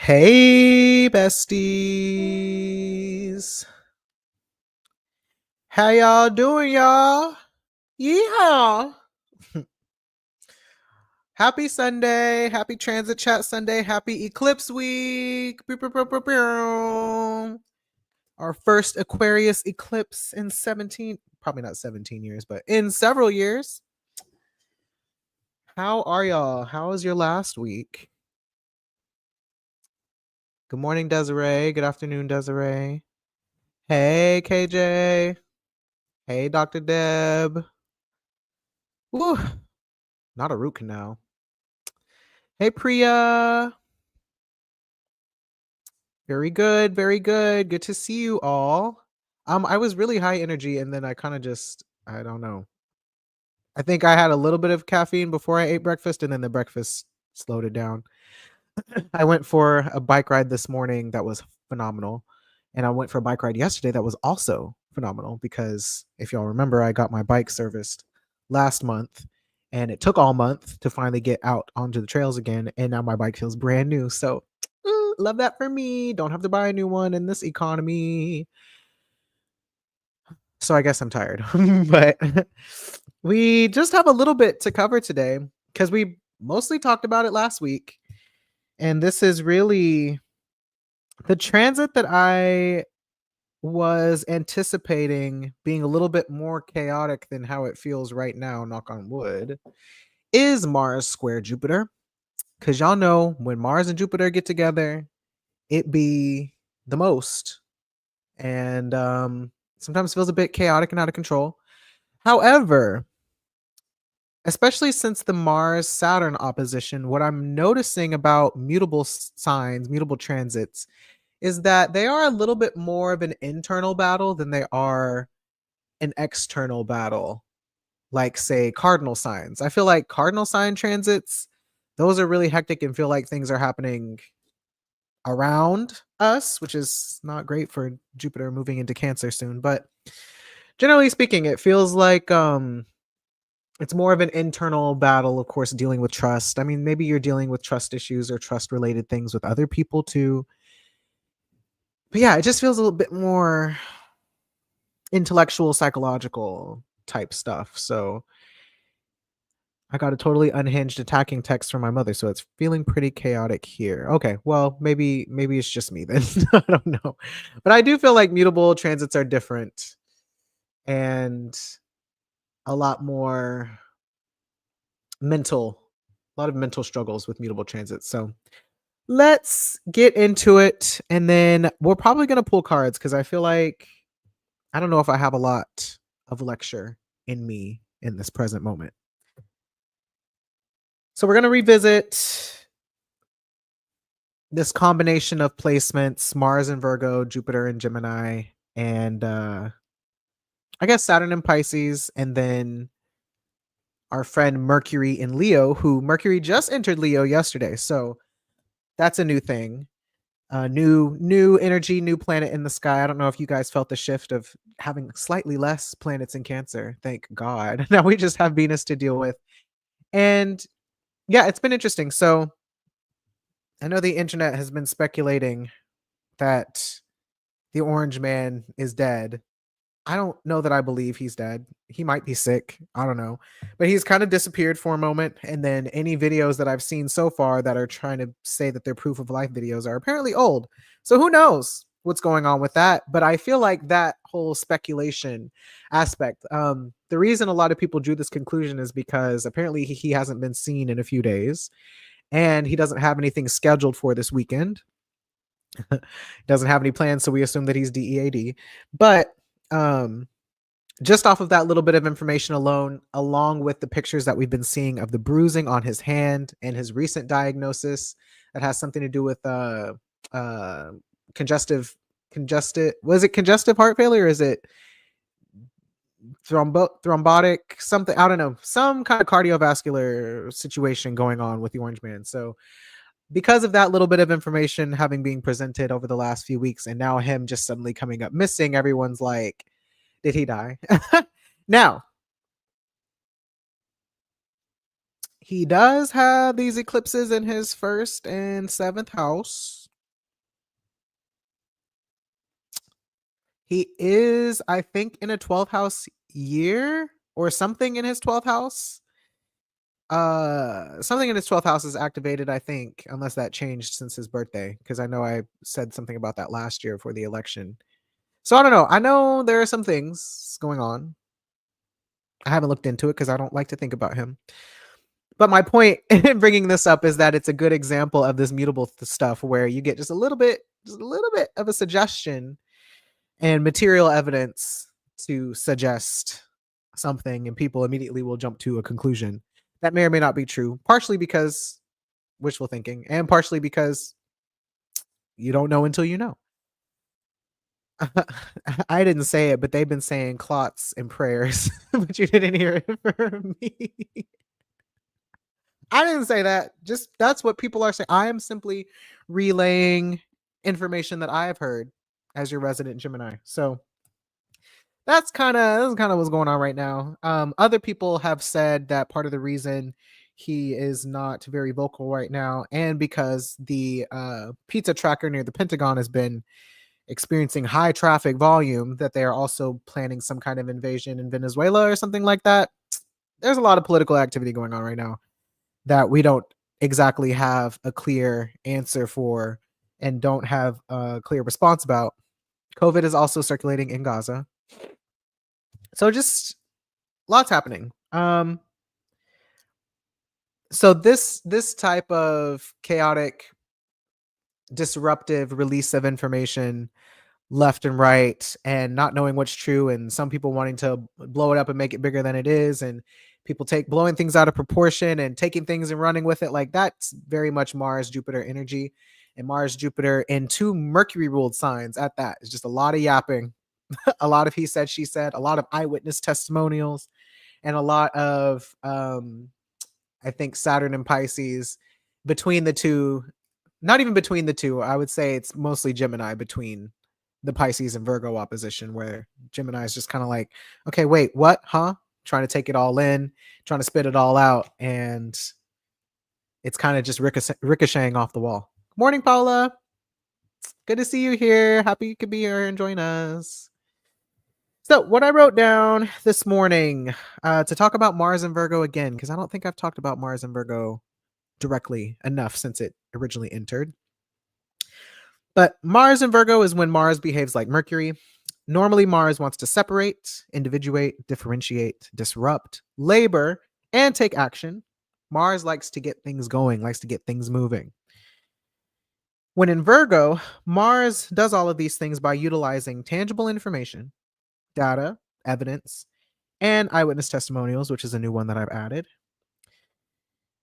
Hey, besties. How y'all doing, y'all? Yeehaw. Happy Sunday. Happy Transit Chat Sunday. Happy Eclipse Week. Pew, pew, pew, pew, pew. Our first Aquarius eclipse in 17, probably not 17 years, but in several years. How are y'all? How was your last week? Good morning, Desiree. Good afternoon, Desiree. Hey, KJ. Hey, Dr. Deb. Woo. Not a root canal. Hey, Priya. Very good. Very good. Good to see you all. I was really high energy and then I kind of just, I don't know. I think I had a little bit of caffeine before I ate breakfast and then the breakfast slowed it down. I went for a bike ride this morning that was phenomenal. And I went for a bike ride yesterday that was also phenomenal because if y'all remember, I got my bike serviced last month and it took all month to finally get out onto the trails again. And now my bike feels brand new. So love that for me. Don't have to buy a new one in this economy. So I guess I'm tired. But we just have a little bit to cover today because we mostly talked about it last week. And this is really the transit that I was anticipating being a little bit more chaotic than how it feels right now, knock on wood, is Mars square Jupiter. Because y'all know when Mars and Jupiter get together, it be the most. And sometimes feels a bit chaotic and out of control. However, especially since the Mars Saturn opposition, what I'm noticing about mutable signs, mutable transits, is that they are a little bit more of an internal battle than they are an external battle, like, say, cardinal signs. I feel like cardinal sign transits, those are really hectic and feel like things are happening around us, which is not great for Jupiter moving into Cancer soon. But generally speaking, it feels like it's more of an internal battle, of course, dealing with trust. I mean, maybe you're dealing with trust issues or trust related things with other people too. But yeah, it just feels a little bit more intellectual, psychological type stuff. So I got a totally unhinged attacking text from my mother, so it's feeling pretty chaotic here. Okay, well, maybe it's just me then. I don't know. But I do feel like mutable transits are different and a lot more mental, a lot of mental struggles with mutable transits. So let's get into it. And then we're probably going to pull cards because I feel like I don't know if I have a lot of lecture in me in this present moment. So we're going to revisit this combination of placements, Mars and Virgo, Jupiter and Gemini, and I guess Saturn and Pisces, and then our friend Mercury in Leo, who Mercury just entered Leo yesterday. So that's a new thing. New energy, new planet in the sky. I don't know if you guys felt the shift of having slightly less planets in Cancer. Thank God. Now we just have Venus to deal with. And yeah, it's been interesting. So I know the internet has been speculating that the Orange Man is dead. I don't know that I believe he's dead. He might be sick. I don't know. But he's kind of disappeared for a moment. And then any videos that I've seen so far that are trying to say that they're proof of life videos are apparently old. So who knows what's going on with that? But I feel like that whole speculation aspect, the reason a lot of people drew this conclusion is because apparently he hasn't been seen in a few days and he doesn't have anything scheduled for this weekend. Doesn't have any plans, so we assume that he's DEAD. But just off of that little bit of information alone, along with the pictures that we've been seeing of the bruising on his hand and his recent diagnosis that has something to do with congestive was it congestive heart failure, or is it thrombotic something, I don't know, some kind of cardiovascular situation going on with the Orange Man. So because of that little bit of information having been presented over the last few weeks and now him just suddenly coming up missing, everyone's like, did he die? Now, he does have these eclipses in his first and seventh house. He is, I think, in a 12th house year or something in his 12th house. Something in his 12th house is activated, I think, unless that changed since his birthday, because I know I said something about that last year for the election. So I don't know. I know there are some things going on. I haven't looked into it because I don't like to think about him. But my point in bringing this up is that it's a good example of this mutable stuff where you get just a little bit of a suggestion and material evidence to suggest something, and people immediately will jump to a conclusion that may or may not be true, partially because wishful thinking and partially because you don't know until you know. I didn't say it, but they've been saying clots and prayers, but you didn't hear it from me. I didn't say that. Just that's what people are saying. I am simply relaying information that I have heard as your resident Gemini. So that's kind of what's going on right now. Other people have said that part of the reason he is not very vocal right now, and because the pizza tracker near the Pentagon has been experiencing high traffic volume, that they are also planning some kind of invasion in Venezuela or something like that. There's a lot of political activity going on right now that we don't exactly have a clear answer for and don't have a clear response about. COVID is also circulating in Gaza. So just lots happening. So this type of chaotic, disruptive release of information left and right, and not knowing what's true, and some people wanting to blow it up and make it bigger than it is, and people blowing things out of proportion and taking things and running with it, like that's very much Mars Jupiter energy. And Mars Jupiter in two Mercury ruled signs at that is just a lot of yapping, a lot of he said she said, a lot of eyewitness testimonials, and a lot of I think Saturn and Pisces between the two. Not even between the two, I would say it's mostly Gemini between the Pisces and Virgo opposition, where Gemini is just kind of like, okay, wait, what? Huh? Trying to take it all in, trying to spit it all out, and it's kind of just ricocheting off the wall. Morning, Paula. Good to see you here. Happy you could be here and join us. So, what I wrote down this morning to talk about Mars and Virgo again, because I don't think I've talked about Mars and Virgo directly enough since it originally entered. But Mars and Virgo is when Mars behaves like Mercury. Normally, Mars wants to separate, individuate, differentiate, disrupt, labor, and take action. Mars likes to get things going, likes to get things moving. When in Virgo, Mars does all of these things by utilizing tangible information, data, evidence, and eyewitness testimonials, which is a new one that I've added.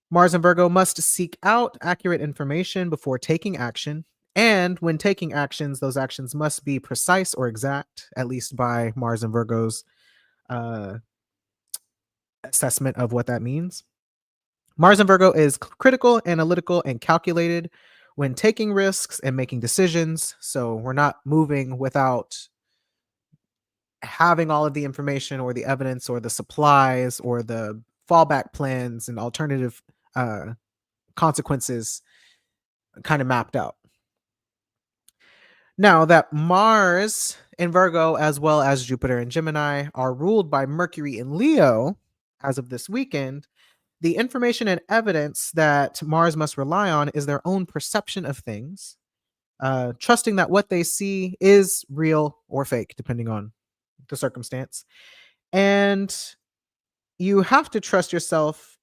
Mars and Virgo must seek out accurate information before taking action. And when taking actions, those actions must be precise or exact, at least by Mars and Virgo's assessment of what that means. Mars and Virgo is critical, analytical, and calculated when taking risks and making decisions. So we're not moving without having all of the information or the evidence or the supplies or the fallback plans and alternative consequences kind of mapped out. Now that Mars in Virgo, as well as Jupiter and Gemini, are ruled by Mercury in Leo as of this weekend, the information and evidence that Mars must rely on is their own perception of things, trusting that what they see is real or fake, depending on the circumstance. And you have to trust yourself.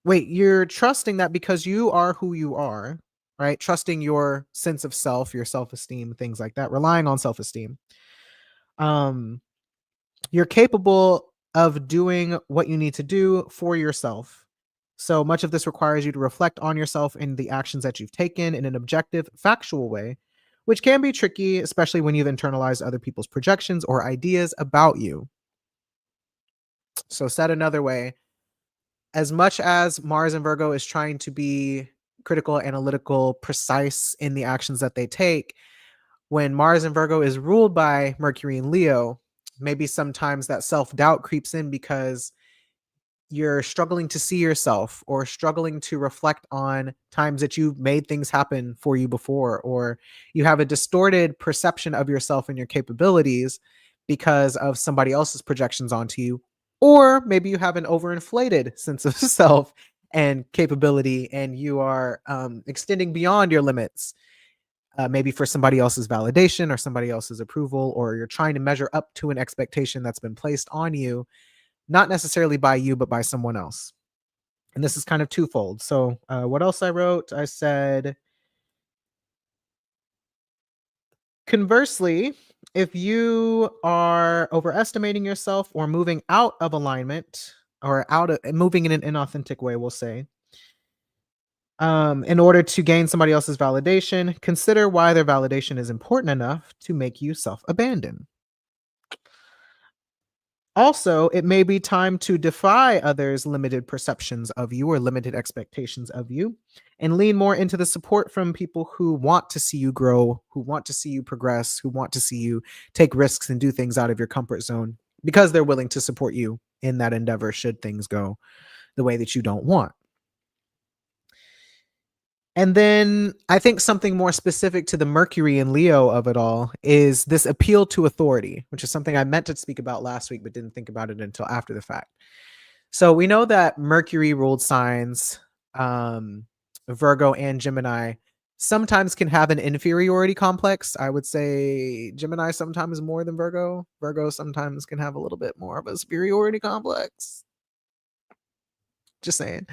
Wait, you're trusting that because you are who you are, right? Trusting your sense of self, your self-esteem, things like that, relying on self-esteem. You're capable of doing what you need to do for yourself. So much of this requires you to reflect on yourself and the actions that you've taken in an objective, factual way, which can be tricky, especially when you've internalized other people's projections or ideas about you. So said another way, as much as Mars and Virgo is trying to be critical, analytical, precise in the actions that they take, when Mars and Virgo is ruled by Mercury and Leo, maybe sometimes that self-doubt creeps in because you're struggling to see yourself or struggling to reflect on times that you've made things happen for you before, or you have a distorted perception of yourself and your capabilities because of somebody else's projections onto you, or maybe you have an overinflated sense of self and capability and you are extending beyond your limits, maybe for somebody else's validation or somebody else's approval, or you're trying to measure up to an expectation that's been placed on you, not necessarily by you, but by someone else. And this is kind of twofold. So, what else I wrote? I said, conversely, if you are overestimating yourself or moving out of alignment or out of moving in an inauthentic way, we'll say, in order to gain somebody else's validation, consider why their validation is important enough to make you self abandon. Also, it may be time to defy others' limited perceptions of you or limited expectations of you and lean more into the support from people who want to see you grow, who want to see you progress, who want to see you take risks and do things out of your comfort zone because they're willing to support you in that endeavor should things go the way that you don't want. And then I think something more specific to the Mercury and Leo of it all is this appeal to authority, which is something I meant to speak about last week, but didn't think about it until after the fact. So we know that Mercury ruled signs, Virgo and Gemini, sometimes can have an inferiority complex. I would say Gemini sometimes more than Virgo. Virgo sometimes can have a little bit more of a superiority complex. Just saying.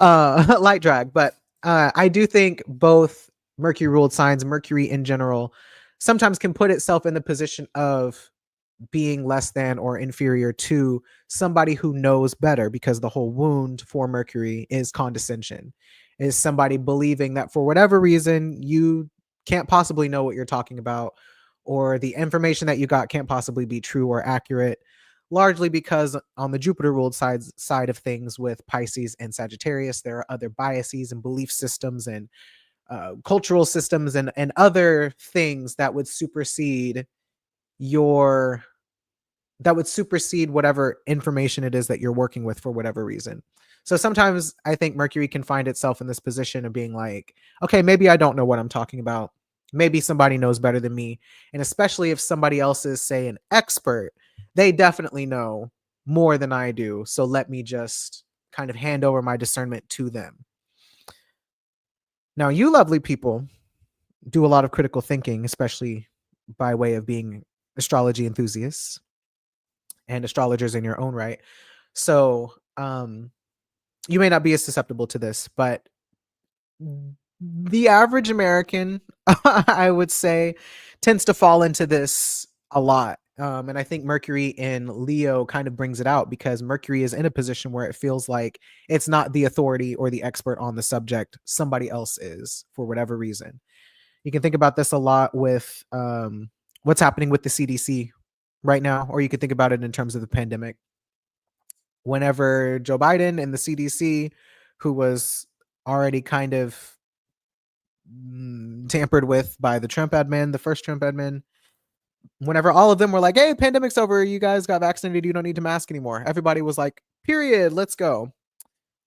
Light drag. But I do think both Mercury ruled signs, Mercury in general, sometimes can put itself in the position of being less than or inferior to somebody who knows better, because the whole wound for Mercury is condescension, is somebody believing that for whatever reason you can't possibly know what you're talking about, or the information that you got can't possibly be true or accurate, largely because on the Jupiter ruled side of things with Pisces and Sagittarius, there are other biases and belief systems and cultural systems and other things that would supersede your whatever information it is that you're working with for whatever reason. So sometimes I think Mercury can find itself in this position of being like, okay, maybe I don't know what I'm talking about. Maybe somebody knows better than me. And especially if somebody else is, say, an expert, they definitely know more than I do. So let me just kind of hand over my discernment to them. Now, you lovely people do a lot of critical thinking, especially by way of being astrology enthusiasts and astrologers in your own right. So you may not be as susceptible to this, but the average American, I would say, tends to fall into this a lot. And I think Mercury in Leo kind of brings it out, because Mercury is in a position where it feels like it's not the authority or the expert on the subject. Somebody else is, for whatever reason. You can think about this a lot with what's happening with the CDC right now, or you could think about it in terms of the pandemic. Whenever Joe Biden and the CDC, who was already kind of tampered with by the Trump admin, the first Trump admin, whenever all of them were like, hey, pandemic's over, you guys got vaccinated, you don't need to mask anymore, everybody was like, period, let's go.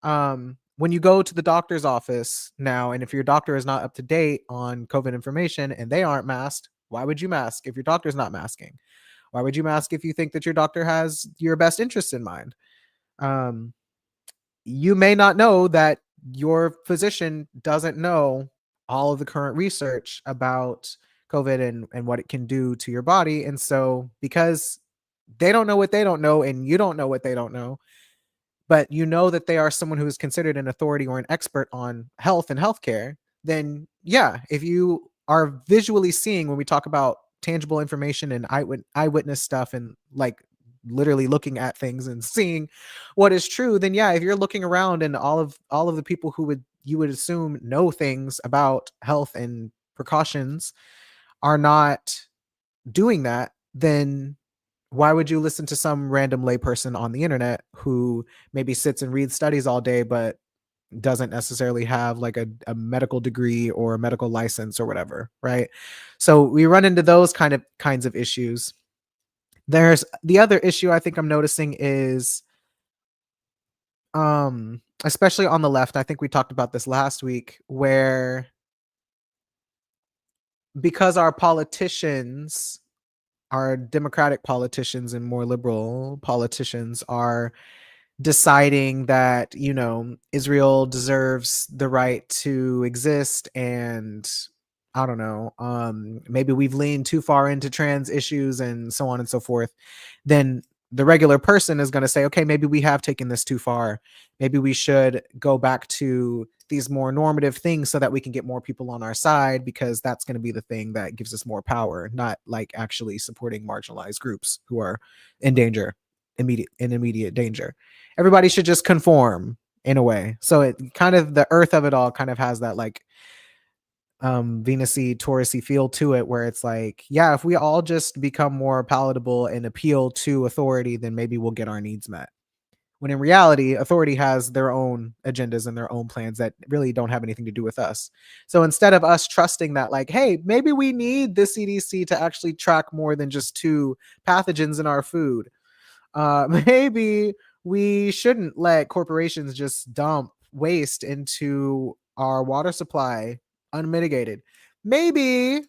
When you go to the doctor's office now, and if your doctor is not up to date on COVID information and they aren't masked, why would you mask if your doctor's not masking? Why would you mask if you think that your doctor has your best interests in mind? You may not know that your physician doesn't know all of the current research about COVID and what it can do to your body. And so, because they don't know what they don't know, and you don't know what they don't know, but you know that they are someone who is considered an authority or an expert on health and healthcare, then yeah, if you are visually seeing, when we talk about tangible information and eyewitness stuff, and like literally looking at things and seeing what is true, then yeah, if you're looking around and all of the people who you would assume know things about health and precautions are not doing that, then why would you listen to some random layperson on the internet who maybe sits and reads studies all day but doesn't necessarily have like a medical degree or a medical license or whatever, right? So we run into those kinds of issues. There's the other issue I think I'm noticing is especially on the left. I think we talked about this last week, where because our politicians, our Democratic politicians and more liberal politicians are deciding that, Israel deserves the right to exist, and I don't know, maybe we've leaned too far into trans issues and so on and so forth, then the regular person is going to say, okay, maybe we have taken this too far. Maybe we should go back to these more normative things so that we can get more people on our side, because that's going to be the thing that gives us more power, not like actually supporting marginalized groups who are in danger, immediate danger. Everybody should just conform in a way. So it kind of, the earth of it all kind of has that like Venusy Taurusy feel to it, where it's like, yeah, if we all just become more palatable and appeal to authority, then maybe we'll get our needs met. When in reality, authority has their own agendas and their own plans that really don't have anything to do with us. So instead of us trusting that, like, hey, maybe we need the CDC to actually track more than just 2 pathogens in our food, maybe we shouldn't let corporations just dump waste into our water supply unmitigated. Maybe,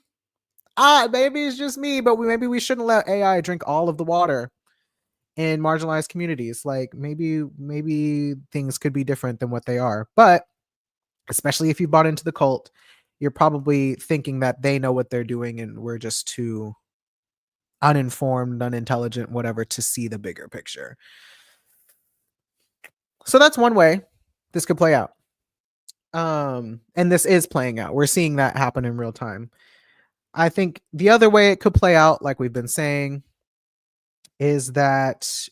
maybe it's just me, but maybe we shouldn't let AI drink all of the water in marginalized communities. Like maybe things could be different than what they are. But especially if you bought into the cult, you're probably thinking that they know what they're doing and we're just too uninformed, unintelligent, whatever, to see the bigger picture. So that's one way this could play out. And this is playing out. We're seeing that happen in real time. I think the other way it could play out, like we've been saying, is that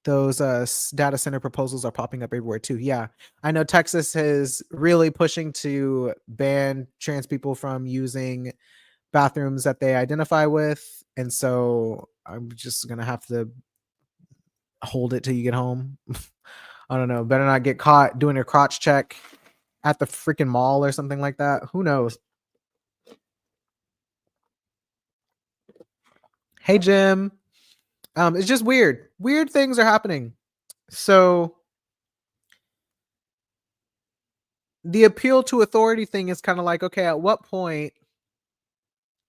those data center proposals are popping up everywhere too. Yeah, I know Texas is really pushing to ban trans people from using bathrooms that they identify with, and so I'm just gonna have to hold it till you get home. I don't know. Better not get caught doing a crotch check at the freaking mall or something like that. Who knows? Hey, Jim. It's just weird. Weird things are happening. So the appeal to authority thing is kind of like, okay, at what point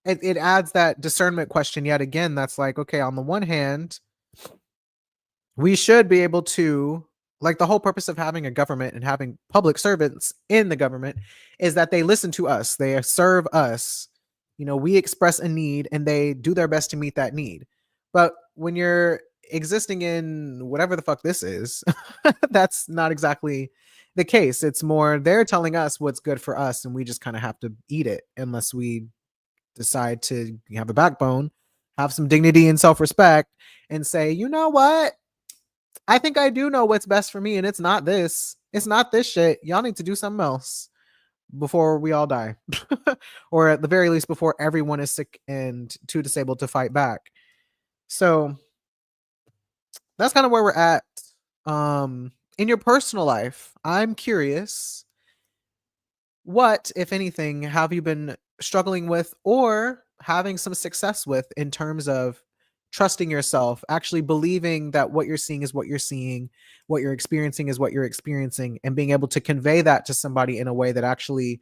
it adds that discernment question yet again. That's like, okay, on the one hand, we should be able to, like, the whole purpose of having a government and having public servants in the government is that they listen to us, they serve us. We express a need and they do their best to meet that need. But when you're existing in whatever the fuck this is, that's not exactly the case. It's more they're telling us what's good for us and we just kind of have to eat it, unless we decide to have a backbone, have some dignity and self-respect, and say, you know what, I think I do know what's best for me, and it's not this. It's not this shit. Y'all need to do something else before we all die. Or at the very least, before everyone is sick and too disabled to fight back. So that's kind of where we're at. In your personal life, I'm curious, what, if anything, have you been struggling with or having some success with in terms of trusting yourself, actually believing that what you're seeing is what you're seeing, what you're experiencing is what you're experiencing, and being able to convey that to somebody in a way that actually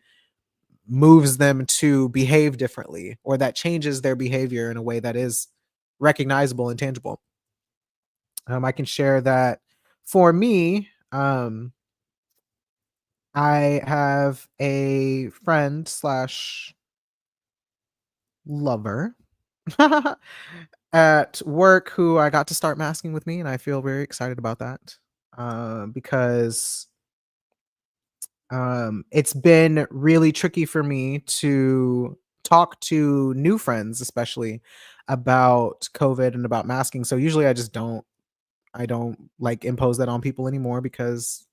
moves them to behave differently, or that changes their behavior in a way that is recognizable and tangible? I can share that for me, I have a friend slash lover at work who I got to start masking with me, and I feel very excited about that, because it's been really tricky for me to talk to new friends, especially about COVID and about masking. So usually I don't like impose that on people anymore, because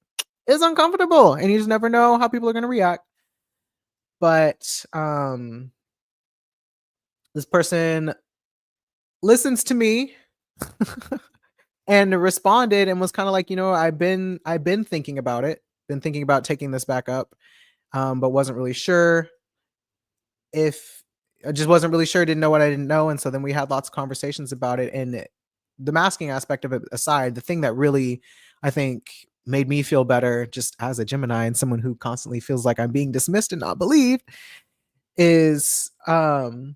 it's uncomfortable and you just never know how people are going to react. But this person listens to me and responded and was kind of like, I've been thinking about it, been thinking about taking this back up, but wasn't really sure if I just wasn't really sure, didn't know what I didn't know. And so then we had lots of conversations about it, and the masking aspect of it aside, the thing that really, I think, made me feel better just as a Gemini and someone who constantly feels like I'm being dismissed and not believed is having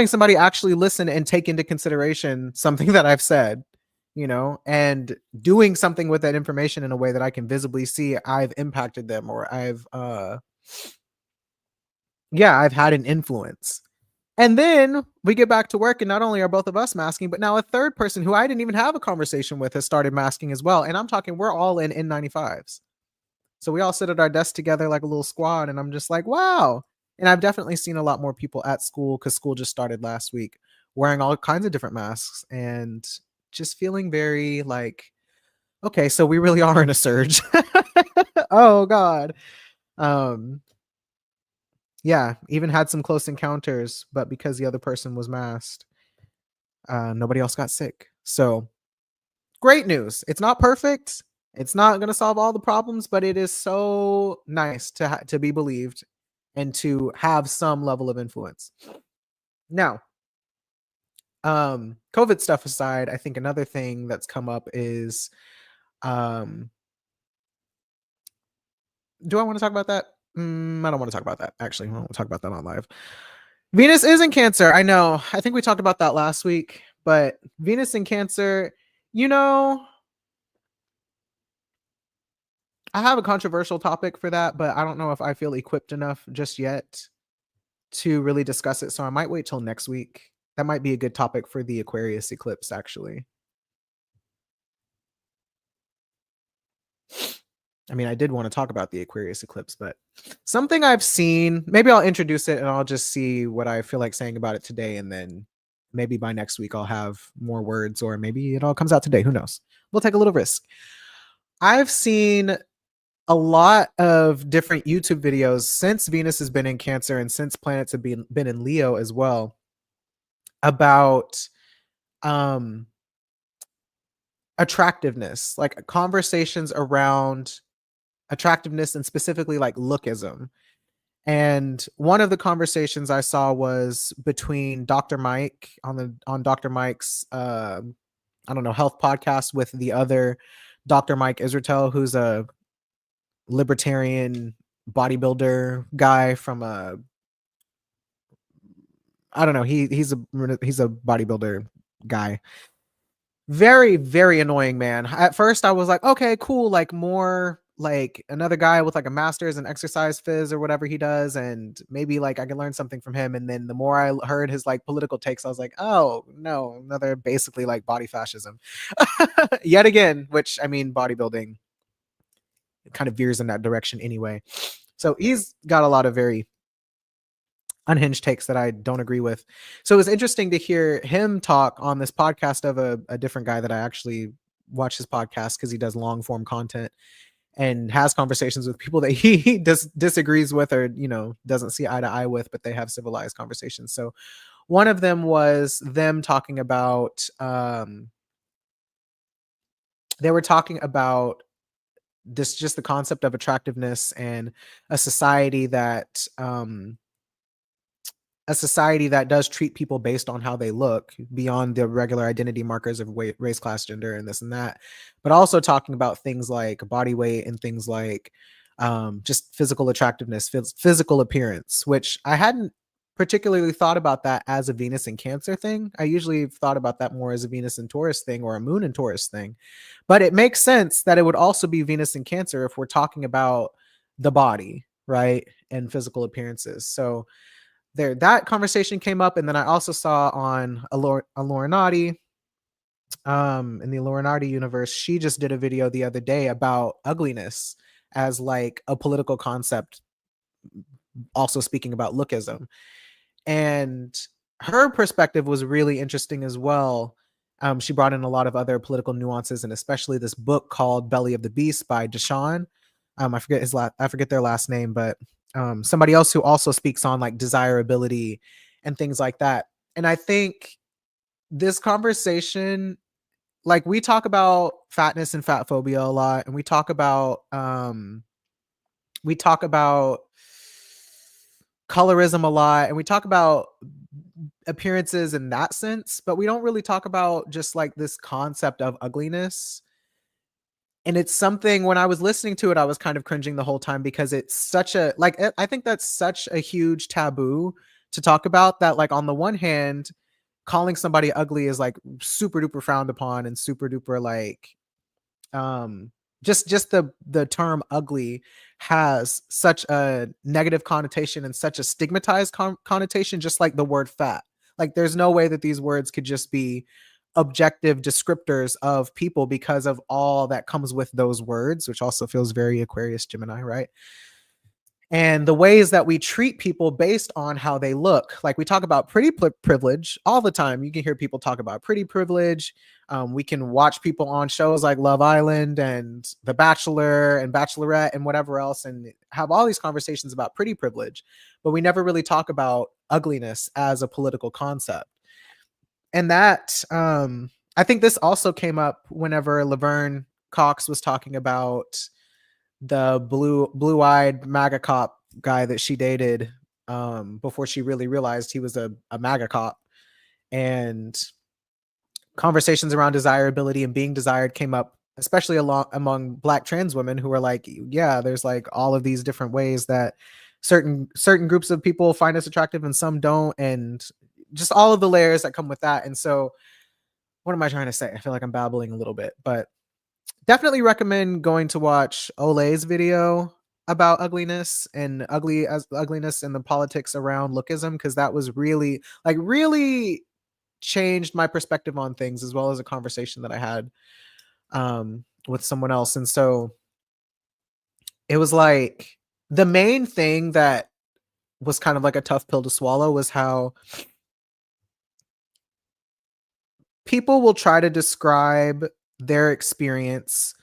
somebody actually listen and take into consideration something that I've said, and doing something with that information in a way that I can visibly see I've impacted them, or I've had an influence. And then we get back to work, and not only are both of us masking, but now a third person who I didn't even have a conversation with has started masking as well. And I'm talking, we're all in N95s. So we all sit at our desk together like a little squad, and I'm just like, wow. And I've definitely seen a lot more people at school, because school just started last week, wearing all kinds of different masks and just feeling very like, okay, so we really are in a surge. Oh God. Um, yeah, even had some close encounters, but because the other person was masked, nobody else got sick. So great news. It's not perfect. It's not going to solve all the problems, but it is so nice to be believed and to have some level of influence. Now, COVID stuff aside, I think another thing that's come up is, do I want to talk about that? I don't want to talk about that. Actually, I don't want to talk about that on live. Venus is in Cancer. I know. I think we talked about that last week, but Venus in Cancer, you know, I have a controversial topic for that, but I don't know if I feel equipped enough just yet to really discuss it. So I might wait till next week. That might be a good topic for the Aquarius eclipse, actually. I mean, I did want to talk about the Aquarius eclipse, but something I've seen, maybe I'll introduce it and I'll just see what I feel like saying about it today. And then maybe by next week I'll have more words, or maybe it all comes out today. Who knows? We'll take a little risk. I've seen a lot of different YouTube videos since Venus has been in Cancer and since planets have been in Leo as well, about attractiveness, like conversations around attractiveness and specifically like lookism. And one of the conversations I saw was between Dr. Mike on Dr. Mike's I don't know, health podcast with the other Dr. Mike Israel, who's a libertarian bodybuilder guy from I don't know, he's a bodybuilder guy. Very, very annoying man. At first I was like, okay, cool, like more like another guy with like a master's in exercise phys or whatever he does, and maybe like I can learn something from him. And then the more I heard his like political takes, I was like, oh no, another basically like body fascism. Yet again, which I mean, bodybuilding kind of veers in that direction anyway. So he's got a lot of very unhinged takes that I don't agree with. So it was interesting to hear him talk on this podcast of a different guy that I actually watch his podcast because he does long form content and has conversations with people that he disagrees with, or doesn't see eye to eye with, but they have civilized conversations. So one of them was them talking about they were talking about this, just the concept of attractiveness and a society that does treat people based on how they look beyond the regular identity markers of weight, race, class, gender, and this and that, but also talking about things like body weight and things like just physical attractiveness, physical appearance, which I hadn't particularly thought about that as a Venus and Cancer thing. I usually thought about that more as a Venus and Taurus thing, or a Moon and Taurus thing, but it makes sense that it would also be Venus and Cancer if we're talking about the body, right, and physical appearances. So that conversation came up. And then I also saw on Alorinati, in the Alorinati universe, she just did a video the other day about ugliness as like a political concept, also speaking about lookism. And her perspective was really interesting as well. She brought in a lot of other political nuances, and especially this book called Belly of the Beast by Deshaun. I forget their last name, but somebody else who also speaks on like desirability and things like that. And I think this conversation, like we talk about fatness and fat phobia a lot, and we talk about colorism a lot, and we talk about appearances in that sense, but we don't really talk about just like this concept of ugliness. And it's something when I was listening to it, I was kind of cringing the whole time because it's such a like I think that's such a huge taboo to talk about that like on the one hand, calling somebody ugly is like super duper frowned upon and super duper like um just the term ugly has such a negative connotation and such a stigmatized connotation, just like the word fat. Like there's no way that these words could just be objective descriptors of people because of all that comes with those words, which also feels very Aquarius Gemini, right? And the ways that we treat people based on how they look. Like we talk about pretty privilege all the time. You can hear people talk about pretty privilege. We can watch people on shows like Love Island and The Bachelor and Bachelorette and whatever else and have all these conversations about pretty privilege, but we never really talk about ugliness as a political concept. And that I think this also came up whenever Laverne Cox was talking about the blue-eyed MAGA cop guy that she dated before she really realized he was a MAGA cop. And conversations around desirability and being desired came up, especially among Black trans women who were like, yeah, there's like all of these different ways that certain groups of people find us attractive and some don't, and just all of the layers that come with that. And so what am I trying to say? I feel like I'm babbling a little bit, but definitely recommend going to watch Olay's video about ugliness and ugliness and the politics around lookism, because that was really changed my perspective on things, as well as a conversation that I had with someone else. And so it was like the main thing that was kind of like a tough pill to swallow was how people will try to describe their experience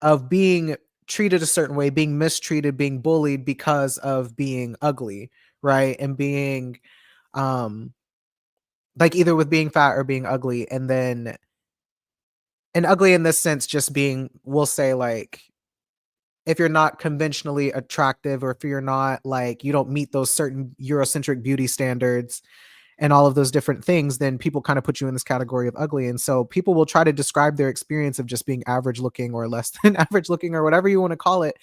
of being treated a certain way, being mistreated, being bullied because of being ugly, right? And being like either with being fat or being ugly. And ugly in this sense just being, we'll say, like, if you're not conventionally attractive, or if you're not like, you don't meet those certain Eurocentric beauty standards and all of those different things, then people kind of put you in this category of ugly. And so people will try to describe their experience of just being average looking or less than average looking or whatever you want to call it.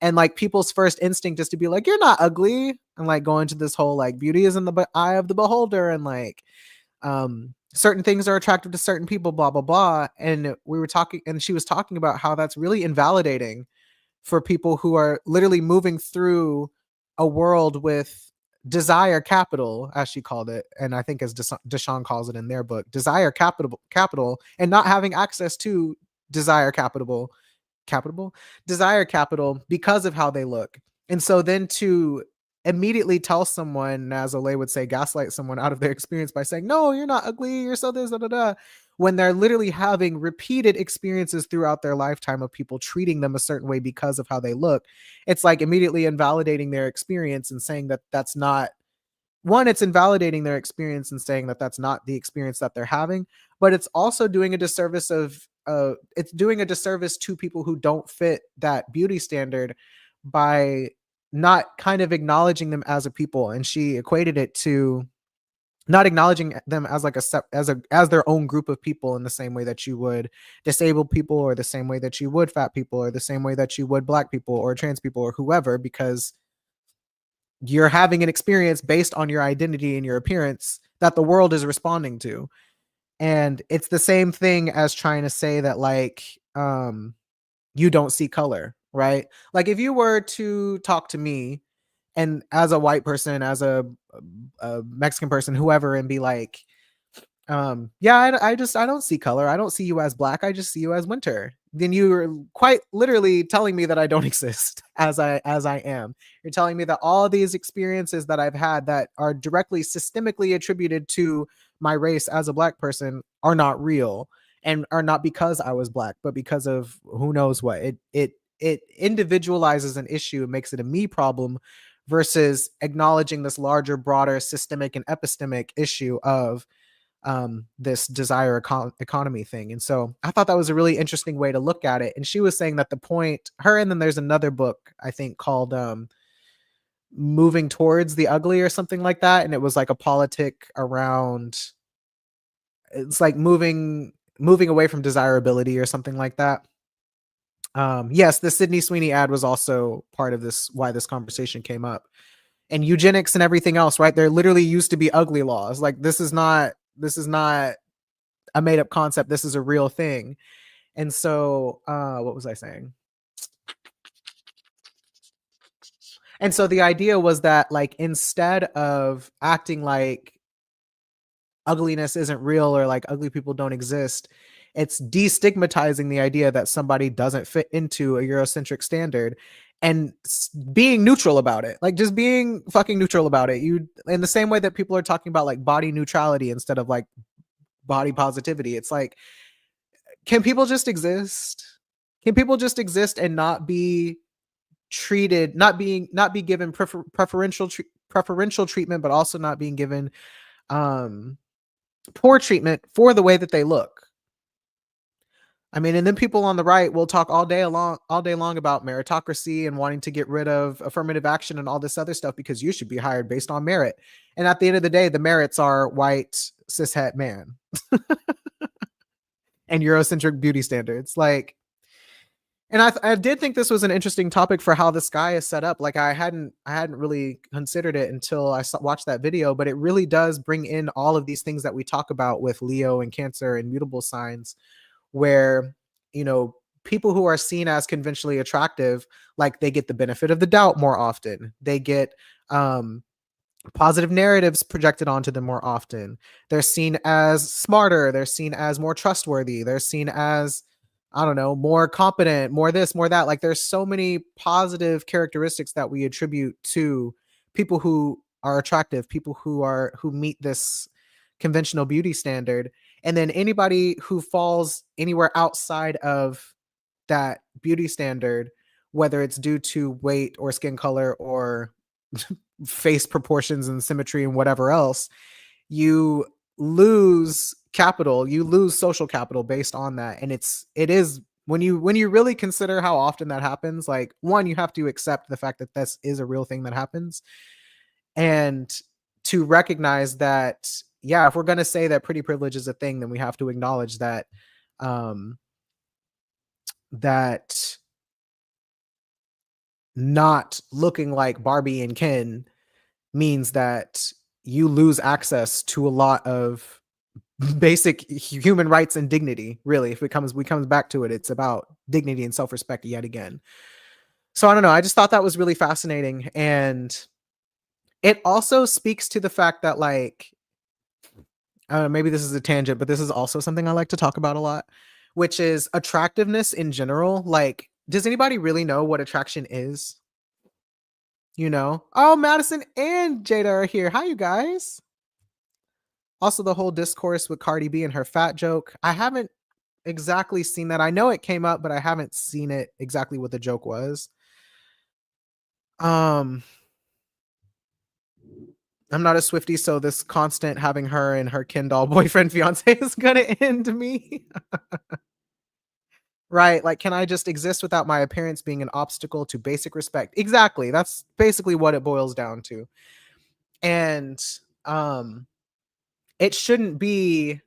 And like people's first instinct is to be like, you're not ugly. And like go into this whole like beauty is in the eye of the beholder. And like, certain things are attractive to certain people, blah, blah, blah. And we were talking, and she was talking about how that's really invalidating for people who are literally moving through a world with desire capital, as she called it, and I think as Deshaun calls it in their book, desire capital, and not having access to desire desire capital because of how they look. And so then to immediately tell someone, as Olay would say, gaslight someone out of their experience by saying, no, you're not ugly, you're so this, da, da, da, when they're literally having repeated experiences throughout their lifetime of people treating them a certain way because of how they look. It's like immediately invalidating their experience and saying that that's not one, it's invalidating their experience and saying that that's not the experience that they're having, but it's also doing a disservice it's doing a disservice to people who don't fit that beauty standard by not kind of acknowledging them as a people. And she equated it to not acknowledging them as like as their own group of people, in the same way that you would disabled people, or the same way that you would fat people, or the same way that you would Black people or trans people or whoever, because you're having an experience based on your identity and your appearance that the world is responding to. And it's the same thing as trying to say that like you don't see color, right? Like if you were to talk to me and as a white person, as a Mexican person, whoever, and be like, yeah, I don't see color. I don't see you as Black. I just see you as winter. Then you're quite literally telling me that I don't exist as I am. You're telling me that all these experiences that I've had that are directly systemically attributed to my race as a Black person are not real, and are not because I was Black, but because of who knows what. It individualizes an issue and makes it a me problem, versus acknowledging this larger, broader systemic and epistemic issue of this desire economy thing. And so I thought that was a really interesting way to look at it. And she was saying that the point, her, and then there's another book I think called moving towards the ugly or something like that, and it was like a politic around, it's like moving away from desirability or something like that. Yes, the Sydney Sweeney ad was also part of this, why this conversation came up. And eugenics and everything else, right? There literally used to be ugly laws. Like this is not a made up concept. This is a real thing. And so what was I saying? And so the idea was that, like, instead of acting like ugliness isn't real or like ugly people don't exist, it's destigmatizing the idea that somebody doesn't fit into a Eurocentric standard and being neutral about it. Like, just being fucking neutral about it. You, in the same way that people are talking about like body neutrality instead of like body positivity. It's like, can people just exist? Can people just exist and not be treated, not be given preferential treatment, but also not being given poor treatment for the way that they look? I mean, and then people on the right will talk all day long about meritocracy and wanting to get rid of affirmative action and all this other stuff because you should be hired based on merit. And at the end of the day, the merits are white cishet man and Eurocentric beauty standards. Like, and I did think this was an interesting topic for how the sky is set up. Like, I hadn't really considered it until I watched that video, but it really does bring in all of these things that we talk about with Leo and Cancer and mutable signs, where, you know, people who are seen as conventionally attractive, like, they get the benefit of the doubt more often. They get positive narratives projected onto them more often. They're seen as smarter. They're seen as more trustworthy. They're seen as, I don't know, more competent, more this, more that. Like, there's so many positive characteristics that we attribute to people who are attractive, people who meet this conventional beauty standard. And then anybody who falls anywhere outside of that beauty standard, whether it's due to weight or skin color or face proportions and symmetry and whatever else, you lose capital, you lose social capital based on that. And it is, when you really consider how often that happens, like, one, you have to accept the fact that this is a real thing that happens, and to recognize that, yeah, if we're going to say that pretty privilege is a thing, then we have to acknowledge that that not looking like Barbie and Ken means that you lose access to a lot of basic human rights and dignity. Really, if we comes back to it, it's about dignity and self-respect yet again. So I don't know, I just thought that was really fascinating. And it also speaks to the fact that, like, maybe this is a tangent, but this is also something I like to talk about a lot, which is attractiveness in general. Like, does anybody really know what attraction is? You know? Oh, Madison and Jada are here. Hi, you guys. Also, the whole discourse with Cardi B and her fat joke. I haven't exactly seen that. I know it came up, but I haven't seen it exactly what the joke was. I'm not a Swiftie, so this constant having her and her Ken doll boyfriend fiance is gonna end me. Right? Like, can I just exist without my appearance being an obstacle to basic respect? Exactly. That's basically what it boils down to. And it shouldn't be,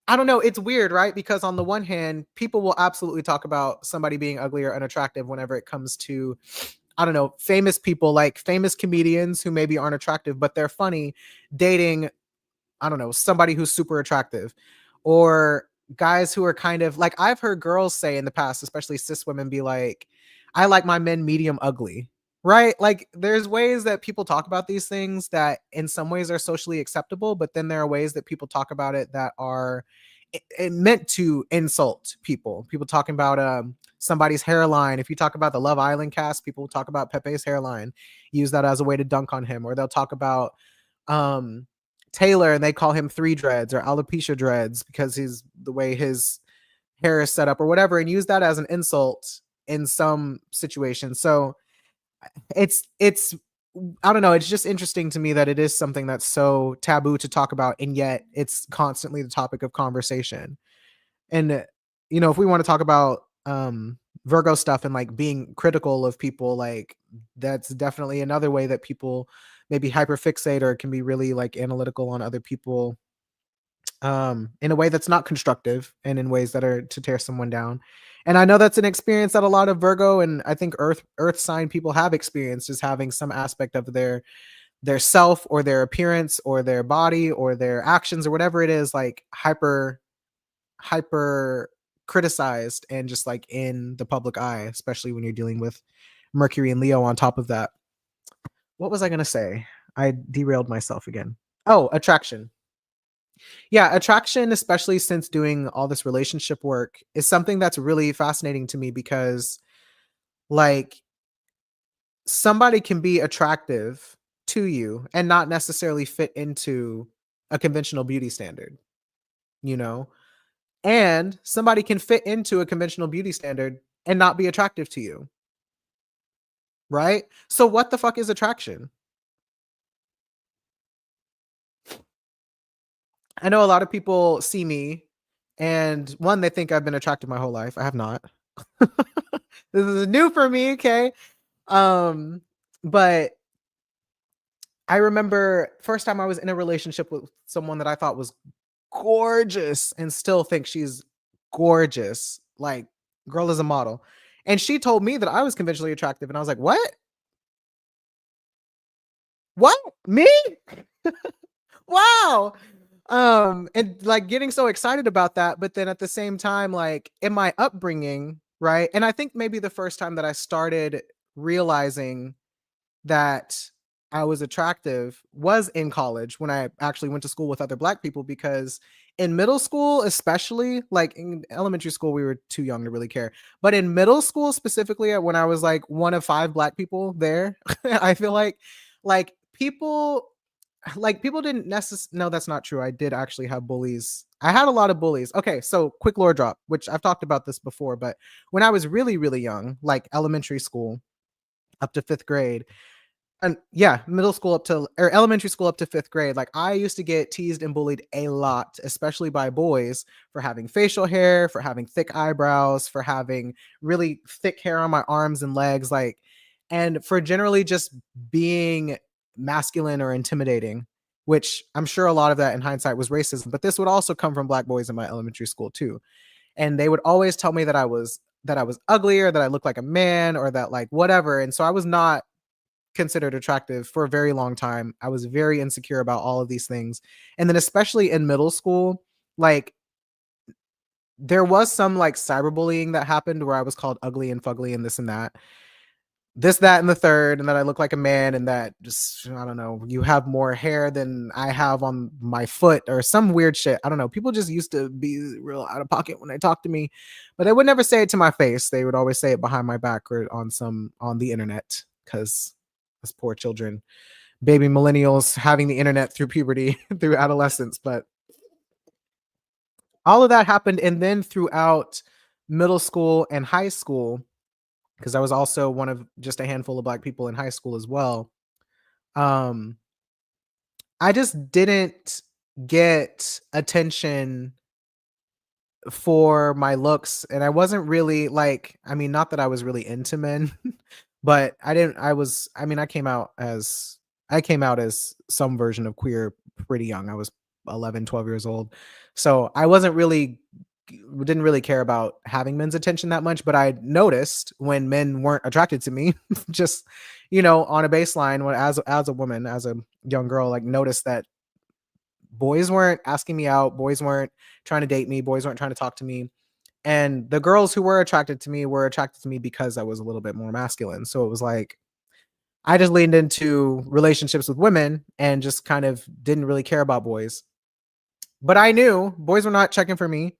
I don't know, it's weird, right? Because on the one hand, people will absolutely talk about somebody being ugly or unattractive whenever it comes to, I don't know, famous people, like famous comedians who maybe aren't attractive, but they're funny, dating, I don't know, somebody who's super attractive. Or guys who are kind of like, I've heard girls say in the past, especially cis women, be like, I like my men medium ugly. Right? Like, there's ways that people talk about these things that in some ways are socially acceptable, but then there are ways that people talk about it that are meant to insult people. People talking about somebody's hairline. If you talk about the Love Island cast, people talk about Pepe's hairline, use that as a way to dunk on him. Or they'll talk about Taylor and they call him three dreads or alopecia dreads because he's the way his hair is set up or whatever, and use that as an insult in some situations. So it's I don't know, it's just interesting to me that it is something that's so taboo to talk about, and yet it's constantly the topic of conversation. And you know, if we want to talk about Virgo stuff and like being critical of people, like that's definitely another way that people maybe hyperfixate or can be really like analytical on other people in a way that's not constructive and in ways that are to tear someone down. And I know that's an experience that a lot of Virgo and I think earth sign people have experienced, is having some aspect of their self or their appearance or their body or their actions or whatever it is, like hyper criticized and just like in the public eye, especially when you're dealing with Mercury and Leo on top of that. What was I going to say? I derailed myself again. Oh, attraction. Yeah, attraction, especially since doing all this relationship work, is something that's really fascinating to me because, like, somebody can be attractive to you and not necessarily fit into a conventional beauty standard, you know? And somebody can fit into a conventional beauty standard and not be attractive to you, right? So, what the fuck is attraction? I know a lot of people see me and one, they think I've been attractive my whole life. I have not. This is new for me, okay? Um, but I remember first time I was in a relationship with someone that I thought was gorgeous and still think she's gorgeous. Like, girl is a model. And she told me that I was conventionally attractive. And I was like, what? What? Me? Wow. And like getting so excited about that. But then at the same time, like in my upbringing, right? And I think maybe the first time that I started realizing that I was attractive was in college when I actually went to school with other Black people, because in middle school, especially like in elementary school, we were too young to really care. But in middle school, specifically, when I was like one of 5 Black people there, I feel like people like people didn't necessarily. No, that's not true. I did actually have bullies. I had a lot of bullies. Okay, so quick lore drop, which I've talked about this before, but when I was really, really young, like elementary school up to 5th grade, and yeah, middle school up to or elementary school up to 5th grade, like I used to get teased and bullied a lot, especially by boys, for having facial hair, for having thick eyebrows, for having really thick hair on my arms and legs, like, and for generally just being masculine or intimidating, which I'm sure a lot of that in hindsight was racism, but this would also come from Black boys in my elementary school too. And they would always tell me that I was ugly, or that I looked like a man, or that like whatever. And so I was not considered attractive for a very long time. I was very insecure about all of these things. And then especially in middle school, like there was some like cyberbullying that happened where I was called ugly and fugly and this and that. This, that, and the third, and that I look like a man, and that just, I don't know, you have more hair than I have on my foot, or some weird shit. I don't know. People just used to be real out of pocket when they talked to me, but they would never say it to my face. They would always say it behind my back or on the internet, because as poor children, baby millennials having the internet through puberty, through adolescence. But all of that happened. And then throughout middle school and high school, because I was also one of just a handful of Black people in high school as well, um, I just didn't get attention for my looks. And I wasn't really like, I mean, not that I was really into men, but I didn't, I was, I mean, I came out as some version of queer pretty young. I was 11, 12 years old. So I wasn't really, didn't really care about having men's attention that much, but I noticed when men weren't attracted to me, just, on a baseline, when as a woman, as a young girl, like noticed that boys weren't asking me out, boys weren't trying to date me, boys weren't trying to talk to me. And the girls who were attracted to me were attracted to me because I was a little bit more masculine. So it was like I just leaned into relationships with women and just kind of didn't really care about boys. But I knew boys were not checking for me.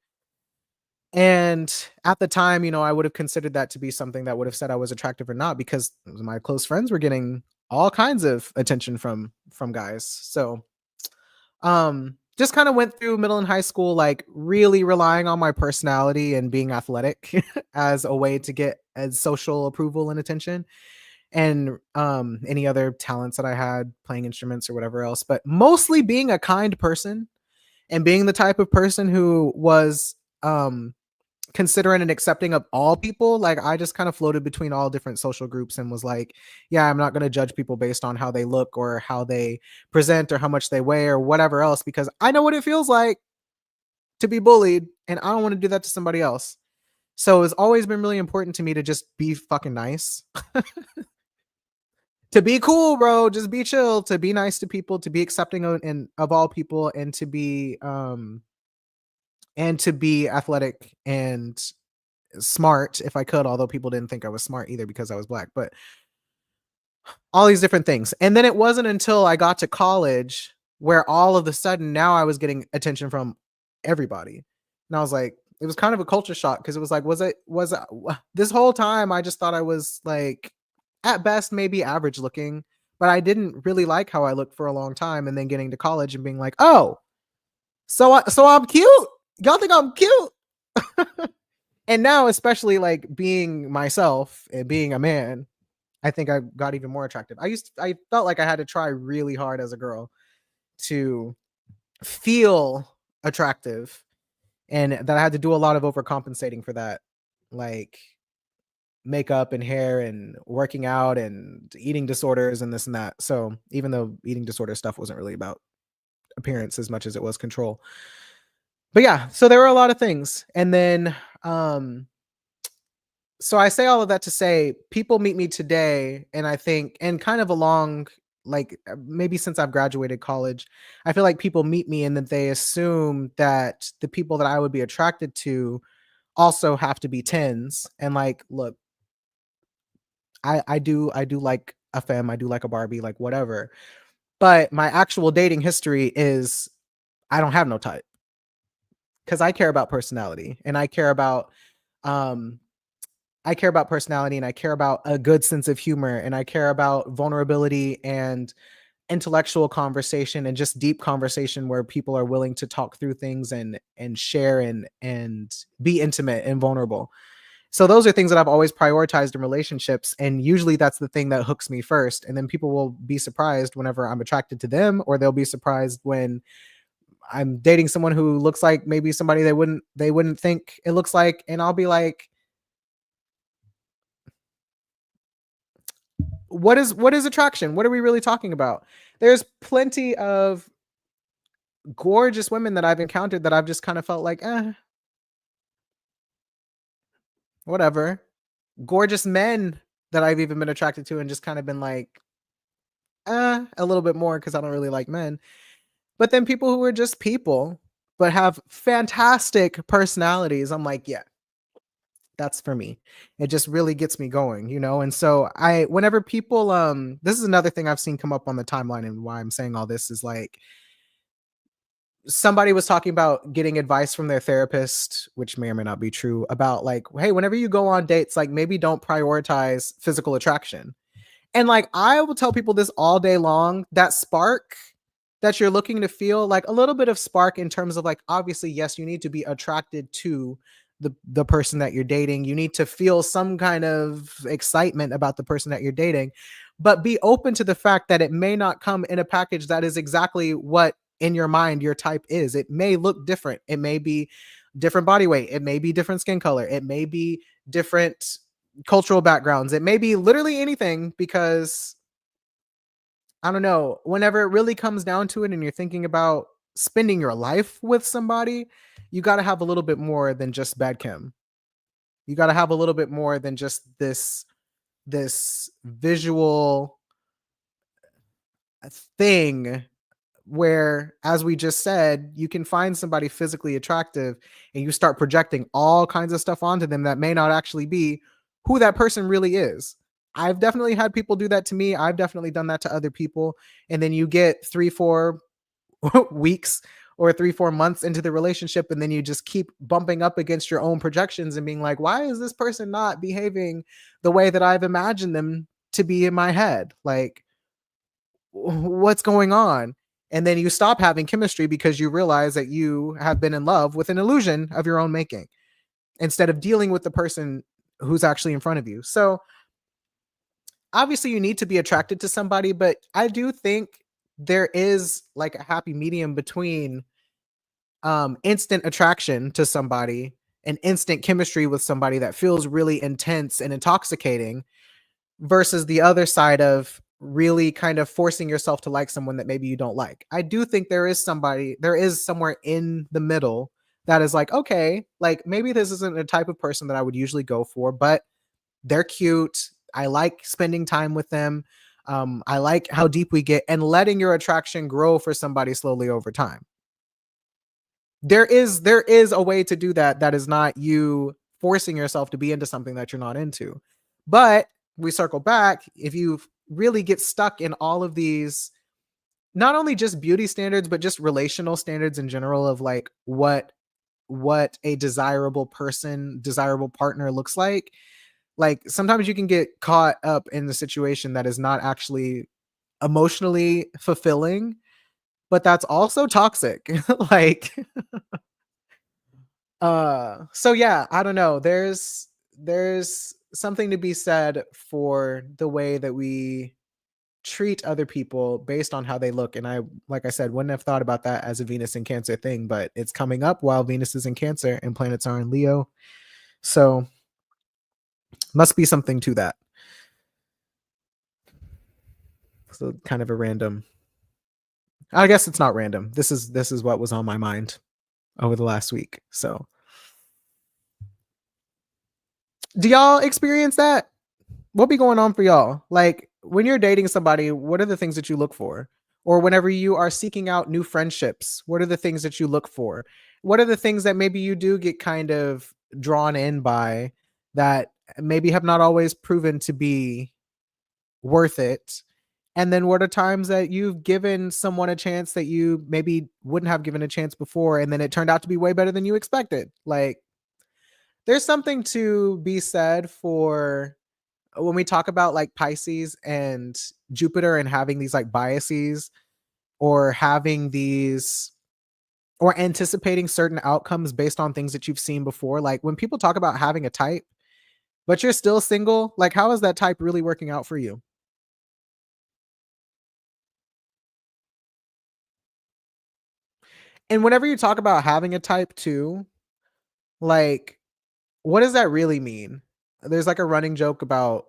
And at the time, I would have considered that to be something that would have said I was attractive or not, because my close friends were getting all kinds of attention from guys. So just kind of went through middle and high school like really relying on my personality and being athletic as a way to get as social approval and attention, and any other talents that I had, playing instruments or whatever else, but mostly being a kind person and being the type of person who was considerate and accepting of all people. Like I just kind of floated between all different social groups and was like, yeah, I'm not going to judge people based on how they look or how they present or how much they weigh or whatever else, because I know what it feels like to be bullied and I don't want to do that to somebody else. So it's always been really important to me to just be fucking nice. To be cool, bro, just be chill, to be nice to people, to be accepting of all people, and to be athletic and smart if I could, although people didn't think I was smart either because I was black, but all these different things. And then it wasn't until I got to college where all of a sudden now I was getting attention from everybody. And I was like, it was kind of a culture shock because it was like, this whole time I just thought I was like at best maybe average looking, but I didn't really like how I looked for a long time. And then getting to college and being like, oh, so I'm cute. Y'all think I'm cute? And now, especially like being myself and being a man, I think I got even more attractive. I felt like I had to try really hard as a girl to feel attractive, and that I had to do a lot of overcompensating for that, like makeup and hair and working out and eating disorders and this and that. So even though eating disorder stuff wasn't really about appearance as much as it was control. But yeah, so there were a lot of things. And then so I say all of that to say people meet me today, and I think, and kind of along, like maybe since I've graduated college, I feel like people meet me and that they assume that the people that I would be attracted to also have to be tens. And like, look, I do like a femme, I do like a Barbie, like whatever. But my actual dating history is I don't have no type, because I care about personality, and um I care about personality, and I care about a good sense of humor, and I care about vulnerability and intellectual conversation and just deep conversation where people are willing to talk through things and share and be intimate and vulnerable. So those are things that I've always prioritized in relationships, and usually that's the thing that hooks me first, and then people will be surprised whenever I'm attracted to them, or they'll be surprised when I'm dating someone who looks like maybe somebody they wouldn't think it looks like, and I'll be like, what is attraction? What are we really talking about? There's plenty of gorgeous women that I've encountered that I've just kind of felt like, whatever. Gorgeous men that I've even been attracted to and just kind of been like, a little bit more because I don't really like men. But then people who are just people but have fantastic personalities, I'm like, yeah, that's for me. It just really gets me going, you know? And so whenever people, this is another thing I've seen come up on the timeline, and why I'm saying all this is like, somebody was talking about getting advice from their therapist, which may or may not be true, about like, hey, whenever you go on dates, like maybe don't prioritize physical attraction. And like I will tell people this all day long, that spark that you're looking to feel, like a little bit of spark in terms of like, obviously, yes, you need to be attracted to the person that you're dating. You need to feel some kind of excitement about the person that you're dating, but be open to the fact that it may not come in a package that is exactly what in your mind your type is. It may look different. It may be different body weight. It may be different skin color. It may be different cultural backgrounds. It may be literally anything, because I don't know, whenever it really comes down to it and you're thinking about spending your life with somebody, you got to have a little bit more than just bad chem. You got to have a little bit more than just this visual thing where, as we just said, you can find somebody physically attractive and you start projecting all kinds of stuff onto them that may not actually be who that person really is. I've definitely had people do that to me. I've definitely done that to other people. And then you get 3-4 weeks or 3-4 months into the relationship, and then you just keep bumping up against your own projections and being like, why is this person not behaving the way that I've imagined them to be in my head? Like, what's going on? And then you stop having chemistry because you realize that you have been in love with an illusion of your own making, instead of dealing with the person who's actually in front of you. So obviously you need to be attracted to somebody, but I do think there is like a happy medium between instant attraction to somebody an instant chemistry with somebody that feels really intense and intoxicating, versus the other side of really kind of forcing yourself to like someone that maybe you don't like. I do think there is somewhere in the middle that is like, okay, like maybe this isn't a type of person that I would usually go for, but they're cute. I like spending time with them. I like how deep we get, and letting your attraction grow for somebody slowly over time. There is a way to do that that is not you forcing yourself to be into something that you're not into. But we circle back, if you really get stuck in all of these, not only just beauty standards but just relational standards in general of like what a desirable person, desirable partner looks like sometimes you can get caught up in the situation that is not actually emotionally fulfilling, but that's also toxic. like so yeah, I don't know. There's something to be said for the way that we treat other people based on how they look. And I, like I said, wouldn't have thought about that as a Venus in Cancer thing, but it's coming up while Venus is in Cancer and planets are in Leo. So must be something to that. So kind of a random. I guess it's not random. This is what was on my mind over the last week. So do y'all experience that? What be going on for y'all? Like when you're dating somebody, what are the things that you look for? Or whenever you are seeking out new friendships, what are the things that you look for? What are the things that maybe you do get kind of drawn in by that maybe have not always proven to be worth it? And then what are times that you've given someone a chance that you maybe wouldn't have given a chance before, and then it turned out to be way better than you expected? Like there's something to be said for when we talk about like Pisces and Jupiter and having these like biases, or having these, or anticipating certain outcomes based on things that you've seen before. Like when people talk about having a type, but you're still single, like how is that type really working out for you? And whenever you talk about having a type too, like what does that really mean? There's like a running joke about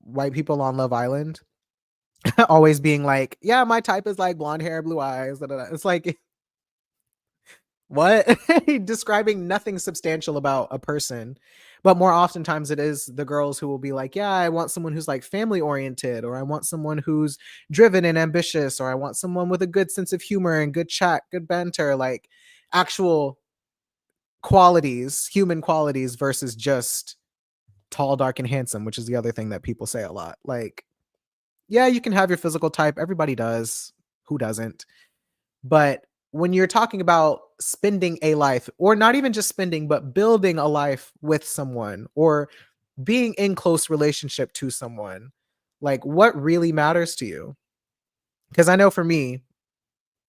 white people on Love Island always being like, yeah, my type is like blonde hair, blue eyes. Da, da, da. It's like, what? Describing nothing substantial about a person. But more oftentimes it is the girls who will be like, yeah, I want someone who's like family oriented, or I want someone who's driven and ambitious, or I want someone with a good sense of humor and good chat, good banter, like actual qualities, human qualities, versus just tall, dark, and handsome, which is the other thing that people say a lot. Like, yeah, you can have your physical type. Everybody does. Who doesn't? But when you're talking about spending a life, or not even just spending, but building a life with someone, or being in close relationship to someone, like what really matters to you? Because I know for me,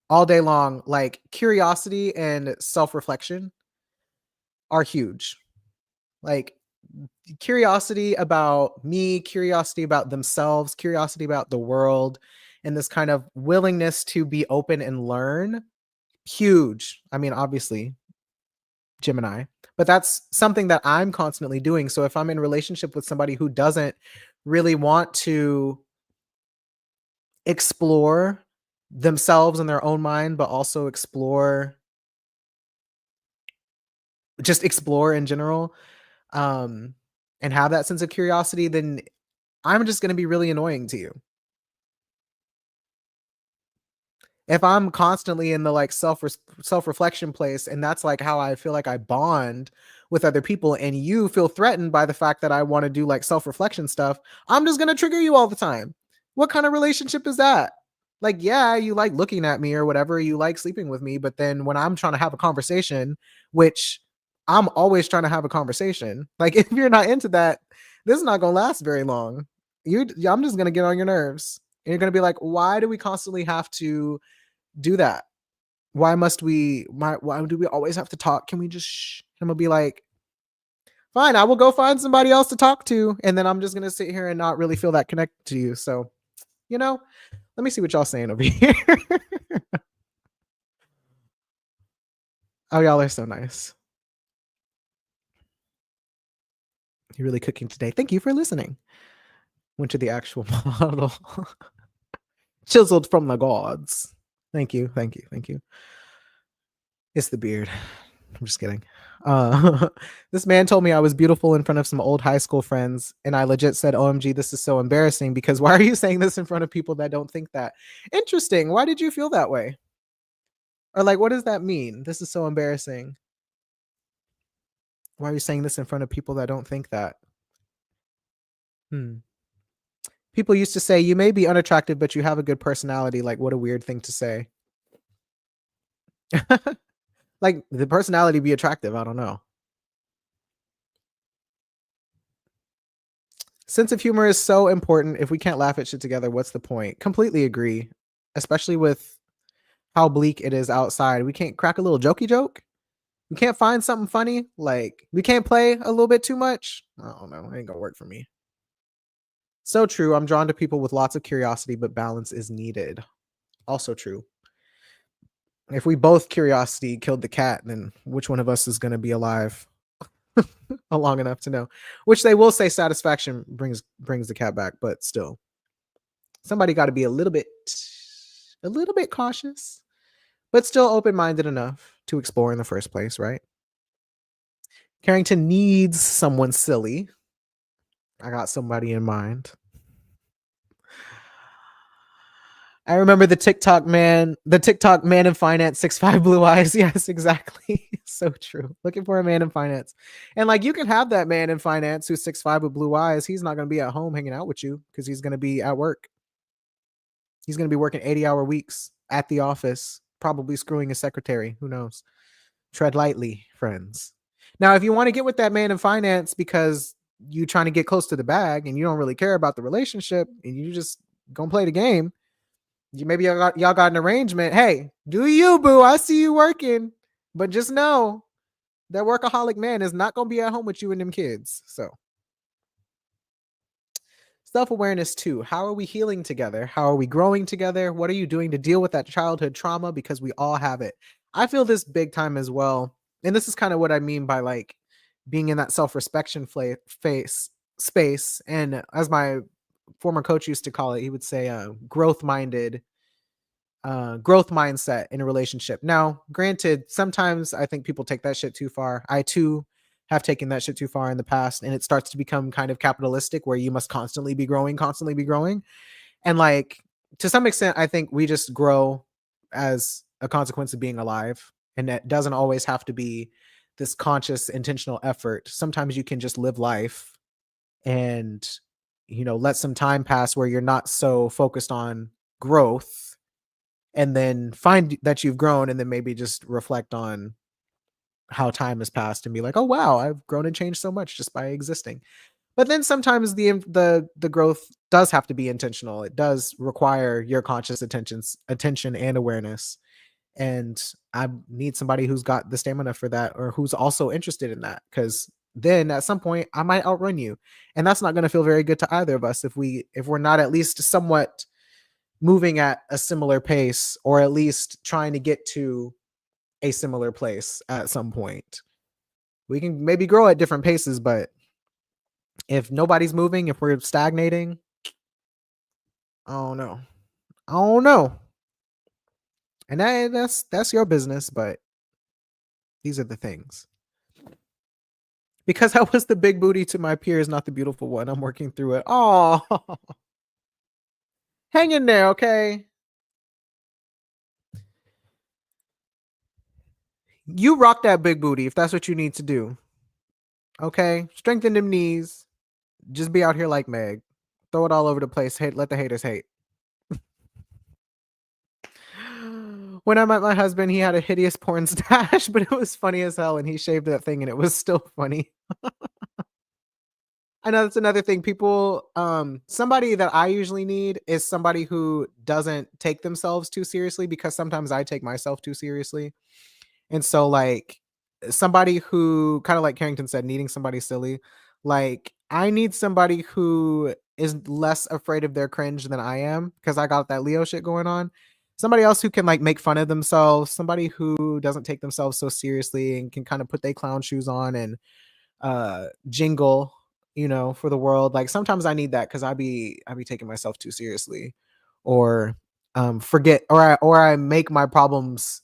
all day long, like curiosity and self reflection are huge. Like curiosity about me, curiosity about themselves, curiosity about the world, and this kind of willingness to be open and learn. Huge. I mean, obviously, Gemini, but that's something that I'm constantly doing. So if I'm in a relationship with somebody who doesn't really want to explore themselves in their own mind, but also explore in general, um, and have that sense of curiosity, then I'm just going to be really annoying to you. If I'm constantly in the like self-reflection place, and that's like how I feel like I bond with other people, and you feel threatened by the fact that I want to do like self-reflection stuff, I'm just going to trigger you all the time. What kind of relationship is that? Like, yeah, you like looking at me or whatever, you like sleeping with me, but then when I'm trying to have a conversation, which I'm always trying to have a conversation, like if you're not into that, this is not going to last very long. I'm just going to get on your nerves. And you're going to be like, why do we constantly have to do that? Why do we always have to talk? Can we just shh? I'm gonna be like, fine, I will go find somebody else to talk to, and then I'm just gonna sit here and not really feel that connected to you. So, you know, let me see what y'all saying over here. Oh, y'all are so nice. You're really cooking today. Thank you for listening. Went to the actual model. Chiseled from the gods. Thank you. Thank you. Thank you. It's the beard. I'm just kidding. This man told me I was beautiful in front of some old high school friends, and I legit said, OMG, this is so embarrassing, because why are you saying this in front of people that don't think that? Interesting. Why did you feel that way? Or like, what does that mean? This is so embarrassing. Why are you saying this in front of people that don't think that? People used to say, you may be unattractive, but you have a good personality. Like, what a weird thing to say. Like, the personality be attractive. I don't know. Sense of humor is so important. If we can't laugh at shit together, what's the point? Completely agree. Especially with how bleak it is outside. We can't crack a little jokey joke. We can't find something funny. Like, we can't play a little bit too much. I don't know. It ain't gonna work for me. So true. I'm drawn to people with lots of curiosity, but balance is needed. Also true. If we both curiosity killed the cat, then which one of us is going to be alive long enough to know? Which they will say satisfaction brings the cat back, but still, somebody got to be a little bit cautious, but still open-minded enough to explore in the first place, right? Carrington needs someone silly. I got somebody in mind. I remember the TikTok man in finance, 6'5" blue eyes. Yes, exactly. So true. Looking for a man in finance. And like, you can have that man in finance who's 6'5" with blue eyes. He's not going to be at home hanging out with you because he's going to be at work. He's going to be working 80-hour weeks at the office, probably screwing his secretary. Who knows? Tread lightly, friends. Now, if you want to get with that man in finance because you're trying to get close to the bag and you don't really care about the relationship and you just gonna play the game, maybe y'all got an arrangement. Hey, do you, boo? I see you working, but just know that workaholic man is not gonna be at home with you and them kids. So, self-awareness too. How are we healing together? How are we growing together? What are you doing to deal with that childhood trauma? Because we all have it. I feel this big time as well, and this is kind of what I mean by like being in that self-respection space. And as my former coach used to call it, he would say growth mindset in a relationship. Now, granted, sometimes I think people take that shit too far. I too have taken that shit too far in the past, and it starts to become kind of capitalistic where you must constantly be growing. And like, to some extent, I think we just grow as a consequence of being alive, and that doesn't always have to be this conscious, intentional effort. Sometimes you can just live life and, let some time pass where you're not so focused on growth, and then find that you've grown, and then maybe just reflect on how time has passed and be like, oh wow, I've grown and changed so much just by existing. But then sometimes the growth does have to be intentional. It does require your conscious attention and awareness. And I need somebody who's got the stamina for that, or who's also interested in that, because then at some point I might outrun you, and that's not going to feel very good to either of us if we're not at least somewhat moving at a similar pace, or at least trying to get to a similar place at some point. We can maybe grow at different paces, but if nobody's moving, if we're stagnating, I don't know. And that's your business, but these are the things. Because I was the big booty to my peers, not the beautiful one. I'm working through it. Oh, hang in there, okay? You rock that big booty if that's what you need to do. Okay? Strengthen them knees. Just be out here like Meg. Throw it all over the place. Let the haters hate. When I met my husband, he had a hideous porn stash, but it was funny as hell, and he shaved that thing, and it was still funny. I know that's another thing. People, somebody that I usually need is somebody who doesn't take themselves too seriously, because sometimes I take myself too seriously. And so, like, somebody who, kind of like Carrington said, needing somebody silly, like, I need somebody who is less afraid of their cringe than I am, because I got that Leo shit going on. Somebody else who can like make fun of themselves, somebody who doesn't take themselves so seriously and can kind of put their clown shoes on and jingle for the world. Like sometimes I need that because I be taking myself too seriously, or forget, or I make my problems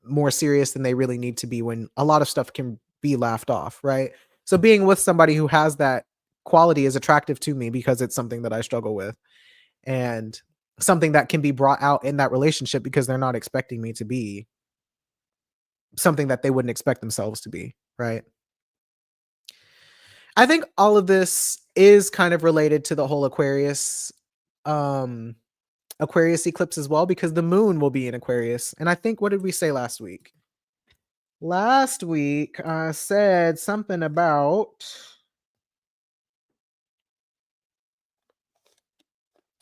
more serious than they really need to be when a lot of stuff can be laughed off, right? So being with somebody who has that quality is attractive to me because it's something that I struggle with, and something that can be brought out in that relationship because they're not expecting me to be something that they wouldn't expect themselves to be, right? I think all of this is kind of related to the whole um Aquarius eclipse as well, because the moon will be in Aquarius. And I think, what did we say last week? Last week I said something about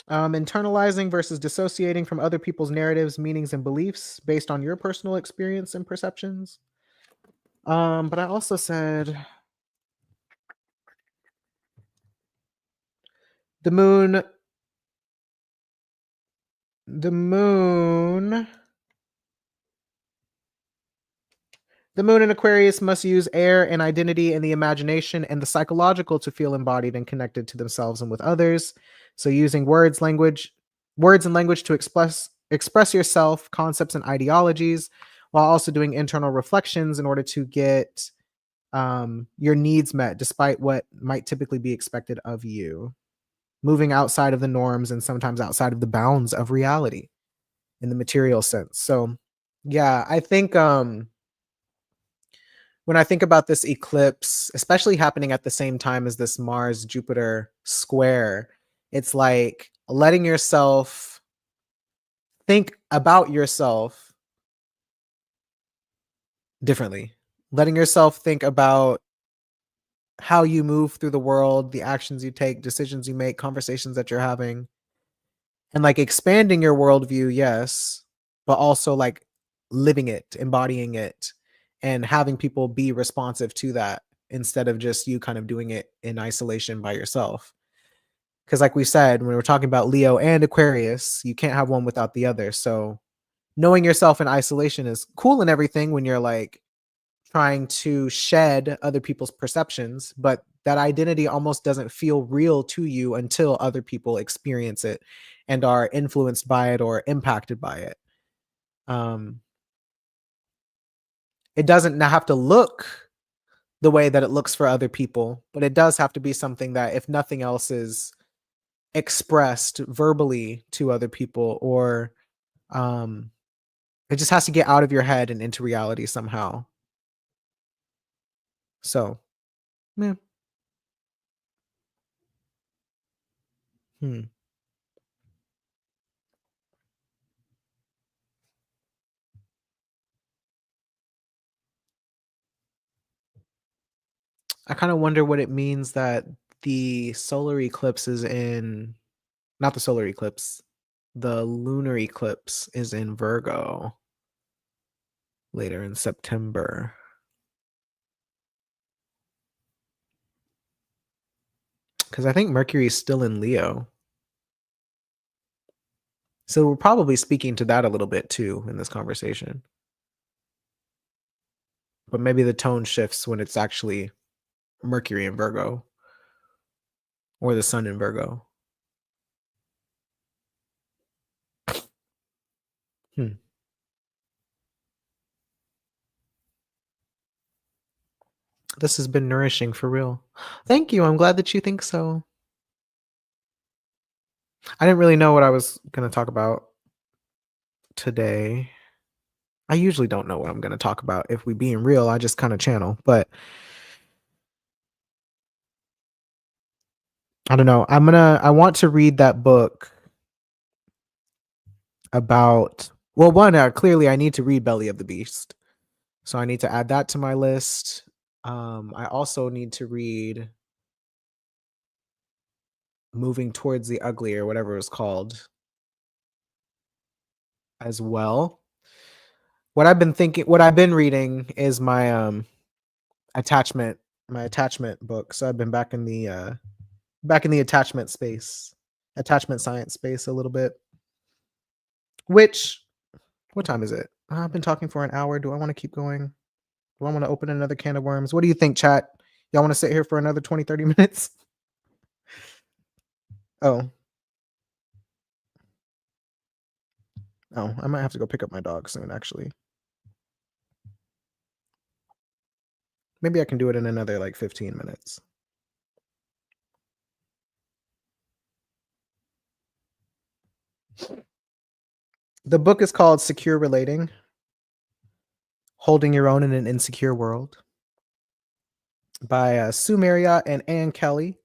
internalizing versus dissociating from other people's narratives, meanings, and beliefs based on your personal experience and perceptions. But I also said the moon, the moon, the moon in Aquarius must use air and identity and the imagination and the psychological to feel embodied and connected to themselves and with others. So using words and language to express yourself, concepts and ideologies, while also doing internal reflections in order to get your needs met, despite what might typically be expected of you. Moving outside of the norms and sometimes outside of the bounds of reality in the material sense. So, yeah, I think when I think about this eclipse, especially happening at the same time as this Mars Jupiter square, it's like letting yourself think about yourself differently, letting yourself think about how you move through the world, the actions you take, decisions you make, conversations that you're having, and like expanding your worldview, yes, but also like living it, embodying it, and having people be responsive to that instead of just you kind of doing it in isolation by yourself. Because, like we said, when we're talking about Leo and Aquarius, you can't have one without the other. So, knowing yourself in isolation is cool and everything when you're like trying to shed other people's perceptions, but that identity almost doesn't feel real to you until other people experience it and are influenced by it or impacted by it. Um, it doesn't have to look the way that it looks for other people, but it does have to be something that, if nothing else, is expressed verbally to other people, or um, it just has to get out of your head and into reality somehow. So, yeah. Hmm. I kind of wonder what it means that the solar eclipse is in, not the solar eclipse, the lunar eclipse is in Virgo later in September. Because I think Mercury is still in Leo. So we're probably speaking to that a little bit too in this conversation. But maybe the tone shifts when it's actually Mercury in Virgo or the sun in Virgo. Hmm. This has been nourishing for real. Thank you. I'm glad that you think so. I didn't really know what I was going to talk about today. I usually don't know what I'm going to talk about. If we being real, I just kind of channel, but I don't know. I want to read that book about, well, one, clearly I need to read Belly of the Beast. So I need to add that to my list. I also need to read Moving Towards the Ugly, or whatever it's called, as well. What I've been reading is attachment, my attachment book. So I've been back in the attachment science space a little bit. Which, what time is it? I've been talking for an hour. Do I want to keep going? Do I want to open another can of worms? What do you think, chat? Y'all want to sit here for another 20, 30 minutes? Oh, oh, I might have to go pick up my dog soon, actually. Maybe I can do it in another like 15 minutes. The book is called Secure Relating: Holding Your Own in an Insecure World by Sue Marriott and Ann Kelly.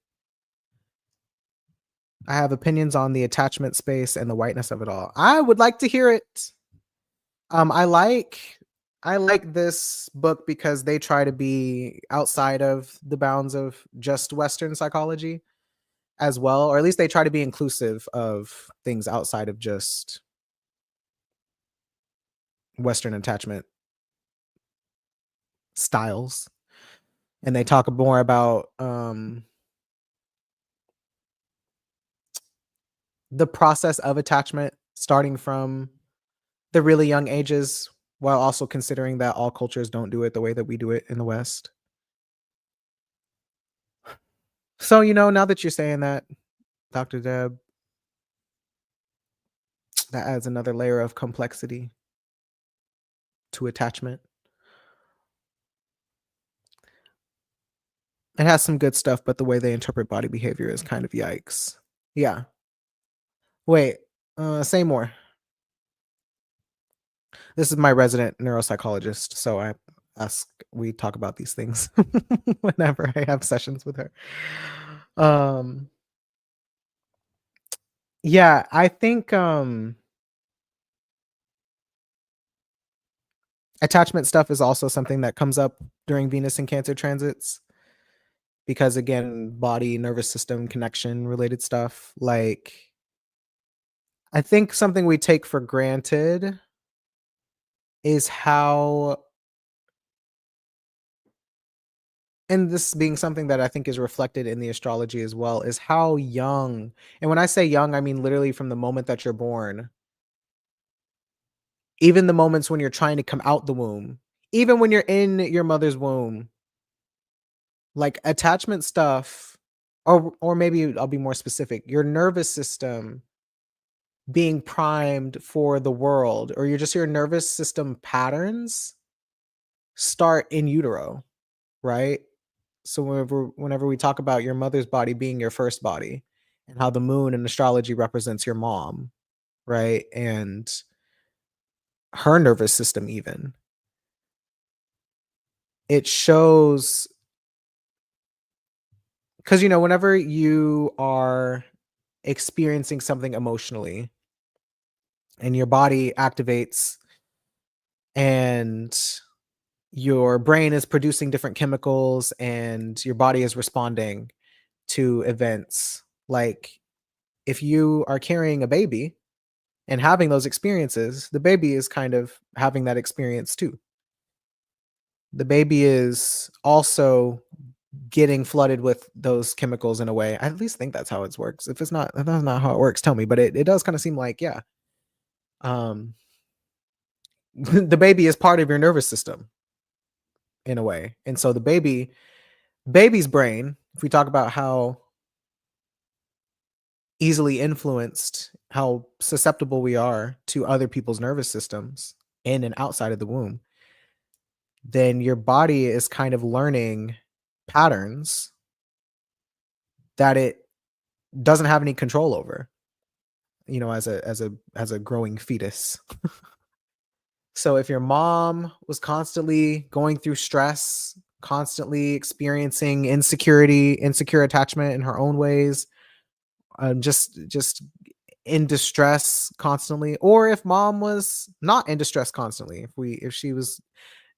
I have opinions on the attachment space and the whiteness of it all. I would like to hear it. Um, I like I like this book because they try to be outside of the bounds of just Western psychology as well, or at least they try to be inclusive of things outside of just Western attachment styles. And they talk more about the process of attachment starting from the really young ages, while also considering that all cultures don't do it the way that we do it in the West. So, now that you're saying that, Dr. Deb, that adds another layer of complexity to attachment. It has some good stuff, but the way they interpret body behavior is kind of yikes. Yeah. Wait, say more. This is my resident neuropsychologist, so we talk about these things whenever I have sessions with her. Um, yeah, I think attachment stuff is also something that comes up during Venus and Cancer transits because, again, body, nervous system connection related stuff. Like, I think something we take for granted is how, and this being something that I think is reflected in the astrology as well, is how young, and when I say young, I mean literally from the moment that you're born, even the moments when you're trying to come out the womb, even when you're in your mother's womb, like attachment stuff, or maybe I'll be more specific, your nervous system being primed for the world, or your nervous system patterns start in utero, right? So whenever we talk about your mother's body being your first body and how the moon in astrology represents your mom, right? And her nervous system even. It shows because whenever you are experiencing something emotionally and your body activates and your brain is producing different chemicals and your body is responding to events. Like if you are carrying a baby and having those experiences, the baby is kind of having that experience too. The baby is also getting flooded with those chemicals in a way. I at least think that's how it works. If that's not how it works, tell me. But it does kind of seem like, yeah. The baby is part of your nervous system in a way. And so the baby's brain, if we talk about how easily influenced, how susceptible we are to other people's nervous systems in and outside of the womb, then your body is kind of learning patterns that it doesn't have any control over, as a growing fetus. So if your mom was constantly going through stress, constantly experiencing insecure attachment in her own ways, just in distress constantly, or if mom was not in distress constantly, if she was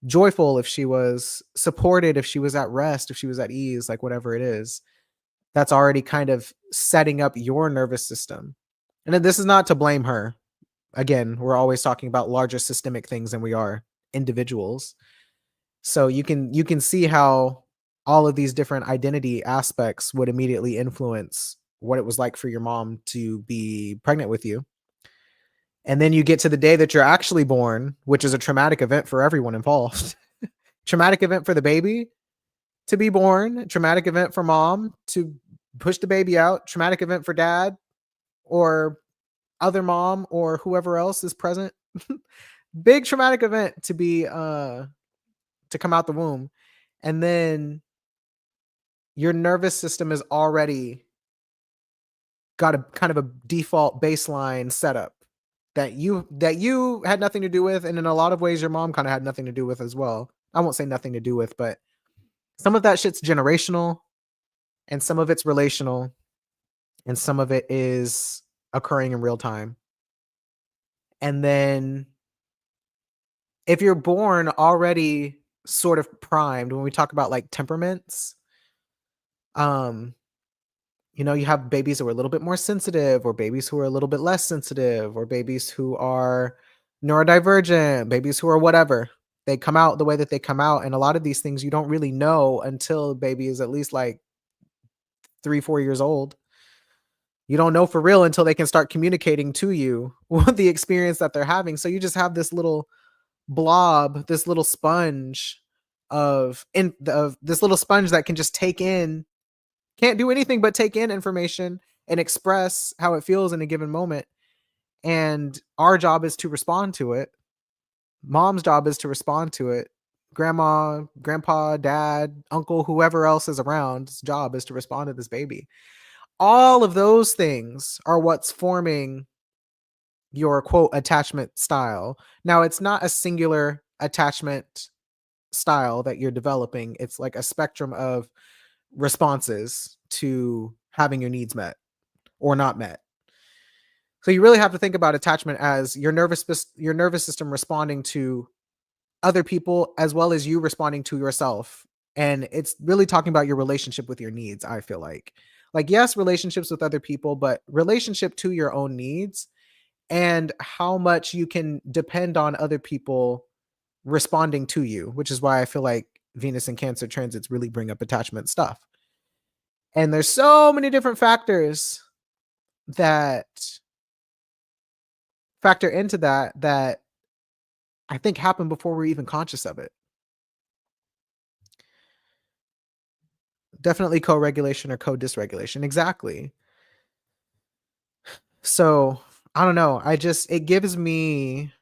joyful, if she was supported, if she was at rest, if she was at ease, like whatever it is, that's already kind of setting up your nervous system. And then this is not to blame her. Again, we're always talking about larger systemic things than we are individuals. So you can see how all of these different identity aspects would immediately influence what it was like for your mom to be pregnant with you. And then you get to the day that you're actually born, which is a traumatic event for everyone involved. Traumatic event for the baby, to be born, traumatic event for mom to push the baby out, traumatic event for dad or other mom or whoever else is present. Big traumatic event to be to come out the womb. And then your nervous system is already got a kind of a default baseline setup that you had nothing to do with, and in a lot of ways your mom kind of had nothing to do with as well. I won't say nothing to do with, but some of that shit's generational and some of it's relational and some of it is occurring in real time. And then if you're born already sort of primed, when we talk about like temperaments, um you have babies who are a little bit more sensitive, or babies who are a little bit less sensitive, or babies who are neurodivergent, babies who are whatever. They come out the way that they come out. And a lot of these things you don't really know until baby is at least like 3-4 years old. You don't know for real until they can start communicating to you what the experience that they're having. So you just have this little blob, this little sponge of this little sponge that can just take in, can't do anything but take in information and express how it feels in a given moment. And our job is to respond to it. Mom's job is to respond to it. Grandma, grandpa, dad, uncle, whoever else is around's job is to respond to this baby. All of those things are what's forming your quote attachment style. Now, it's not a singular attachment style that you're developing. It's like a spectrum of responses to having your needs met or not met. So you really have to think about attachment as your nervous system responding to other people as well as you responding to yourself. And it's really talking about your relationship with your needs, I feel like. Like, yes, relationships with other people, but relationship to your own needs and how much you can depend on other people responding to you, which is why I feel like Venus and Cancer transits really bring up attachment stuff. And there's so many different factors that factor into that I think happen before we're even conscious of it. Definitely co-regulation or co-dysregulation. Exactly. So I don't know. It gives me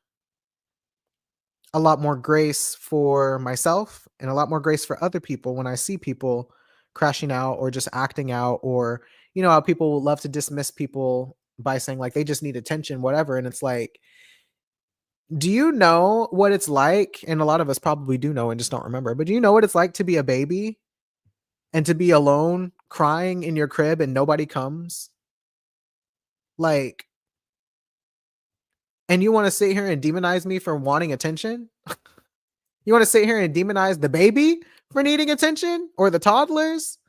a lot more grace for myself and a lot more grace for other people when I see people crashing out or just acting out, or, how people love to dismiss people by saying like they just need attention, whatever. And it's like, do you know what it's like? And a lot of us probably do know and just don't remember, but do you know what it's like to be a baby and to be alone crying in your crib and nobody comes? Like, and you want to sit here and demonize me for wanting attention? You want to sit here and demonize the baby for needing attention, or the toddlers?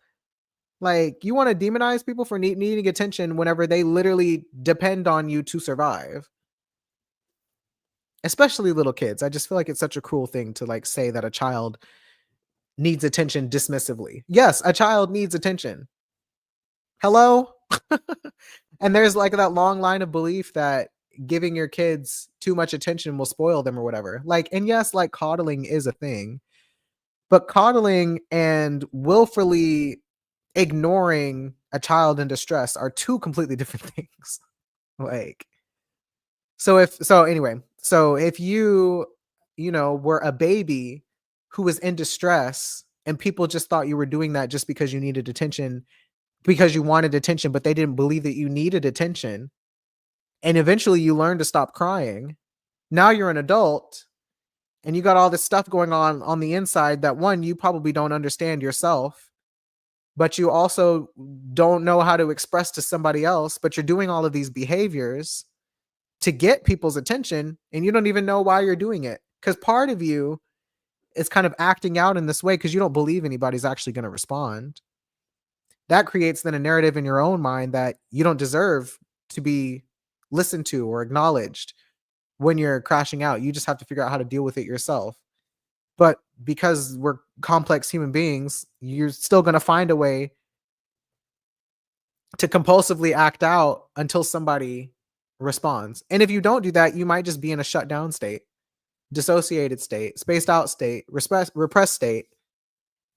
Like, you want to demonize people for needing attention whenever they literally depend on you to survive. Especially little kids. I just feel like it's such a cruel thing to like say that a child needs attention dismissively. Yes, a child needs attention. Hello? And there's like that long line of belief that giving your kids too much attention will spoil them or whatever. Like, and yes, like coddling is a thing, but coddling and willfully ignoring a child in distress are two completely different things. Like, so if you were a baby who was in distress and people just thought you were doing that just because you needed attention, because you wanted attention, but they didn't believe that you needed attention, and eventually you learned to stop crying. Now you're an adult and you got all this stuff going on the inside that, one, you probably don't understand yourself, but you also don't know how to express to somebody else, but you're doing all of these behaviors to get people's attention and you don't even know why you're doing it, because part of you is kind of acting out in this way because you don't believe anybody's actually going to respond. That creates then a narrative in your own mind that you don't deserve to be listened to or acknowledged when you're crashing out. You just have to figure out how to deal with it yourself. But because we're complex human beings, you're still going to find a way to compulsively act out until somebody responds. And if you don't do that, you might just be in a shutdown state, dissociated state, spaced out state, repressed state.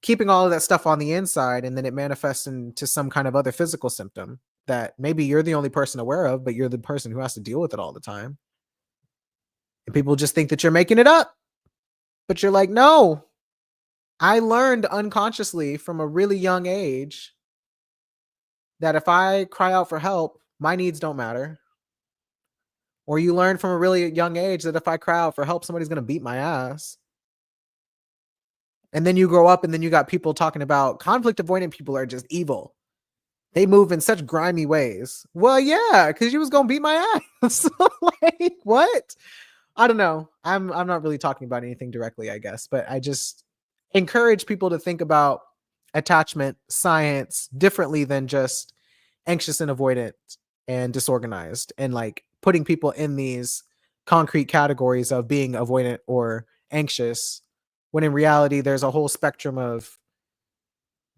keeping all of that stuff on the inside, and then it manifests into some kind of other physical symptom that maybe you're the only person aware of, but you're the person who has to deal with it all the time. And people just think that you're making it up. But you're like, no, I learned unconsciously from a really young age that if I cry out for help, my needs don't matter. Or you learn from a really young age that if I cry out for help, somebody's going to beat my ass. And then you grow up and then you got people talking about conflict avoidant people are just evil. They move in such grimy ways. Well, yeah, because you was going to beat my ass. Like, what? I don't know. I'm not really talking about anything directly, I guess, but I just encourage people to think about attachment science differently than just anxious and avoidant and disorganized, and like putting people in these concrete categories of being avoidant or anxious, when in reality there's a whole spectrum of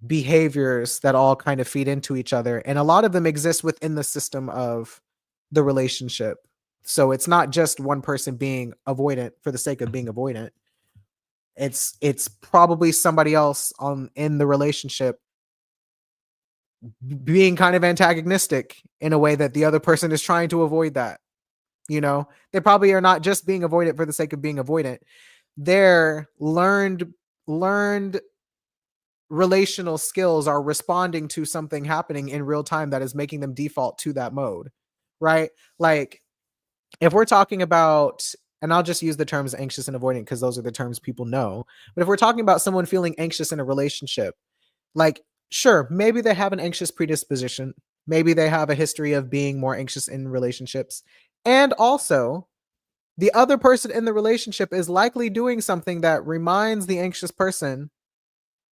behaviors that all kind of feed into each other, and a lot of them exist within the system of the relationship. So it's not just one person being avoidant for the sake of being avoidant. It's probably somebody else on in the relationship being kind of antagonistic in a way that the other person is trying to avoid that. They probably are not just being avoidant for the sake of being avoidant. Their learned relational skills are responding to something happening in real time that is making them default to that mode, right? Like, if we're talking about, and I'll just use the terms anxious and avoidant because those are the terms people know, but if we're talking about someone feeling anxious in a relationship, like, sure, maybe they have an anxious predisposition, maybe they have a history of being more anxious in relationships, and also the other person in the relationship is likely doing something that reminds the anxious person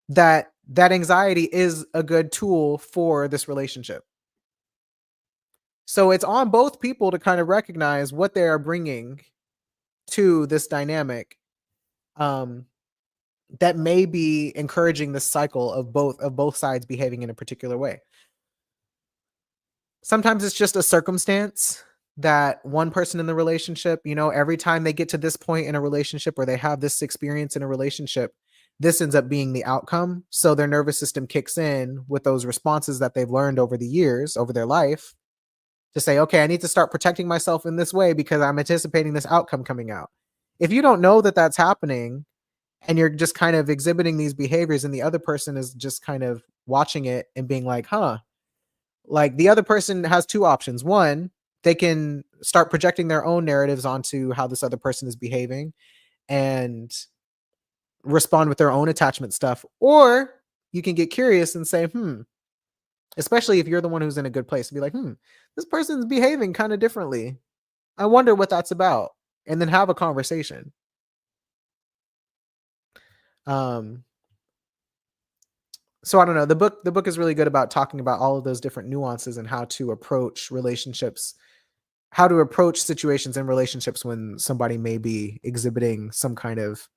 that that anxiety is a good tool for this relationship. So it's on both people to kind of recognize what they are bringing to this dynamic, um, that may be encouraging the cycle of both sides behaving in a particular way. Sometimes it's just a circumstance that one person in the relationship, every time they get to this point in a relationship or they have this experience in a relationship, this ends up being the outcome. So their nervous system kicks in with those responses that they've learned over the years, over their life, to say, okay, I need to start protecting myself in this way because I'm anticipating this outcome coming out. If you don't know that that's happening and you're just kind of exhibiting these behaviors and the other person is just kind of watching it and being like, huh, like the other person has two options. One, they can start projecting their own narratives onto how this other person is behaving and respond with their own attachment stuff. Or you can get curious and say, especially if you're the one who's in a good place, to be like, this person's behaving kind of differently. I wonder what that's about. And then have a conversation. So I don't know. The book is really good about talking about all of those different nuances and how to approach relationships, how to approach situations in relationships when somebody may be exhibiting some kind of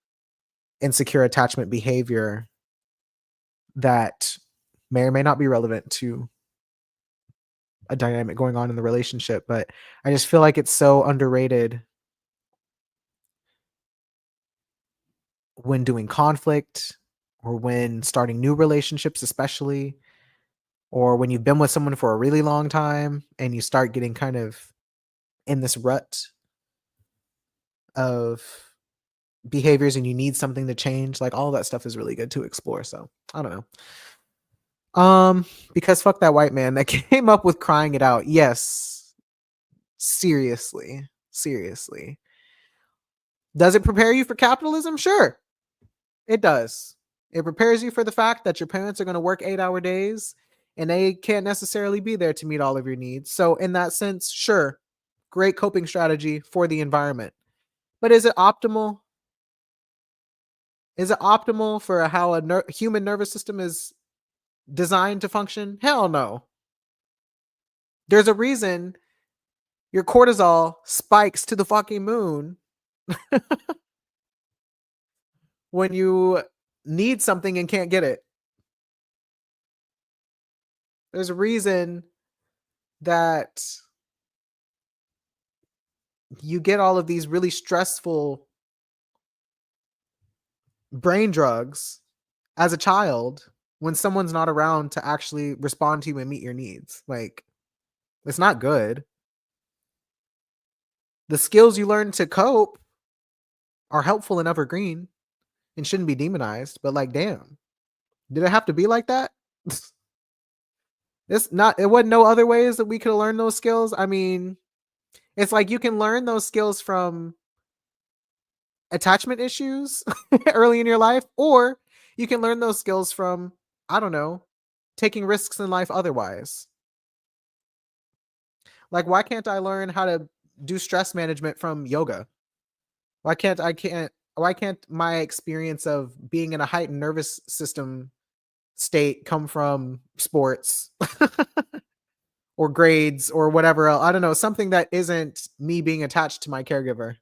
insecure attachment behavior that may or may not be relevant to a dynamic going on in the relationship. But I just feel like it's so underrated when doing conflict or when starting new relationships, especially, or when you've been with someone for a really long time and you start getting kind of in this rut of behaviors and you need something to change. Like, all that stuff is really good to explore. So I don't know. Because fuck that white man that came up with crying it out. Yes. Seriously. Does it prepare you for capitalism? Sure. It does. It prepares you for the fact that your parents are going to work 8-hour days and they can't necessarily be there to meet all of your needs. So in that sense, sure. Great coping strategy for the environment. But is it optimal? Is it optimal for how a human nervous system is designed to function? Hell no. There's a reason your cortisol spikes to the fucking moon when you need something and can't get it. There's a reason that you get all of these really stressful brain drugs as a child when someone's not around to actually respond to you and meet your needs. Like, it's not good. The skills you learn to cope are helpful and evergreen and shouldn't be demonized, but like, damn, did it have to be like that? It wasn't no other ways that we could learn those skills. I mean, it's like you can learn those skills from attachment issues early in your life, or you can learn those skills from, I don't know, taking risks in life otherwise. Like, why can't I learn how to do stress management from yoga? Why can't my experience of being in a heightened nervous system state come from sports or grades or whatever else? I don't know, something that isn't me being attached to my caregiver.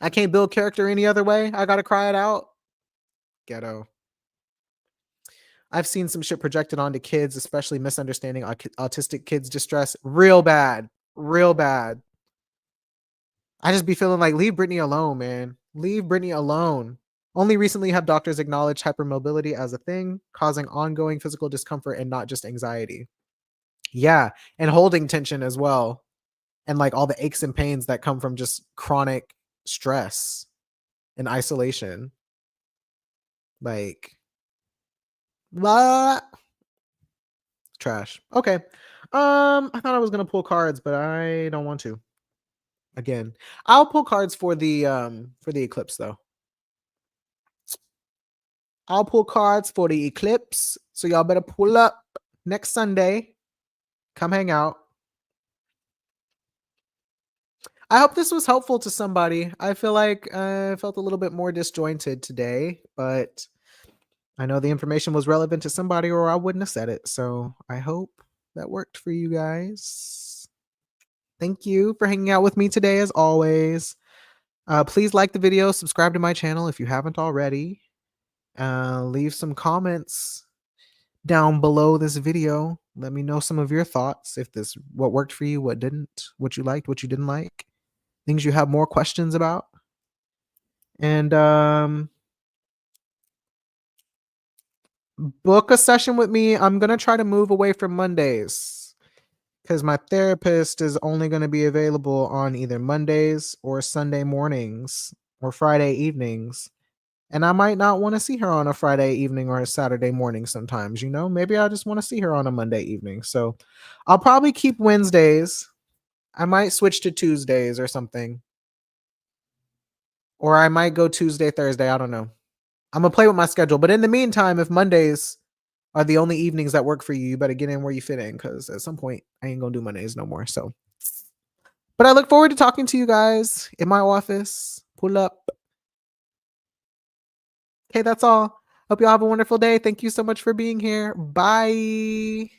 I can't build character any other way. I gotta cry it out. Ghetto. I've seen some shit projected onto kids, especially misunderstanding autistic kids' distress. Real bad. Real bad. I just be feeling like, leave Brittany alone, man. Leave Brittany alone. Only recently have doctors acknowledged hypermobility as a thing, causing ongoing physical discomfort and not just anxiety. Yeah, and holding tension as well. And like all the aches and pains that come from just chronic stress and isolation. Like, what? Trash. Okay. I thought I was gonna pull cards, but I don't want to. Again, I'll pull cards for the eclipse though. I'll pull cards for the eclipse. So y'all better pull up next Sunday. Come hang out. I hope this was helpful to somebody. I feel like I felt a little bit more disjointed today, but I know the information was relevant to somebody or I wouldn't have said it. So I hope that worked for you guys. Thank you for hanging out with me today as always. Please like the video, subscribe to my channel if you haven't already. Leave some comments down below this video. Let me know some of your thoughts. What worked for you, what didn't, what you liked, what you didn't like, things you have more questions about. And book a session with me. I'm going to try to move away from Mondays because my therapist is only going to be available on either Mondays or Sunday mornings or Friday evenings. And I might not want to see her on a Friday evening or a Saturday morning sometimes, you know? Maybe I just want to see her on a Monday evening. So I'll probably keep Wednesdays. I might switch to Tuesdays or something. Or I might go Tuesday, Thursday. I don't know. I'm going to play with my schedule. But in the meantime, if Mondays are the only evenings that work for you, you better get in where you fit in because at some point I ain't going to do Mondays no more. So, but I look forward to talking to you guys in my office. Pull up. Okay, that's all. Hope you all have a wonderful day. Thank you so much for being here. Bye.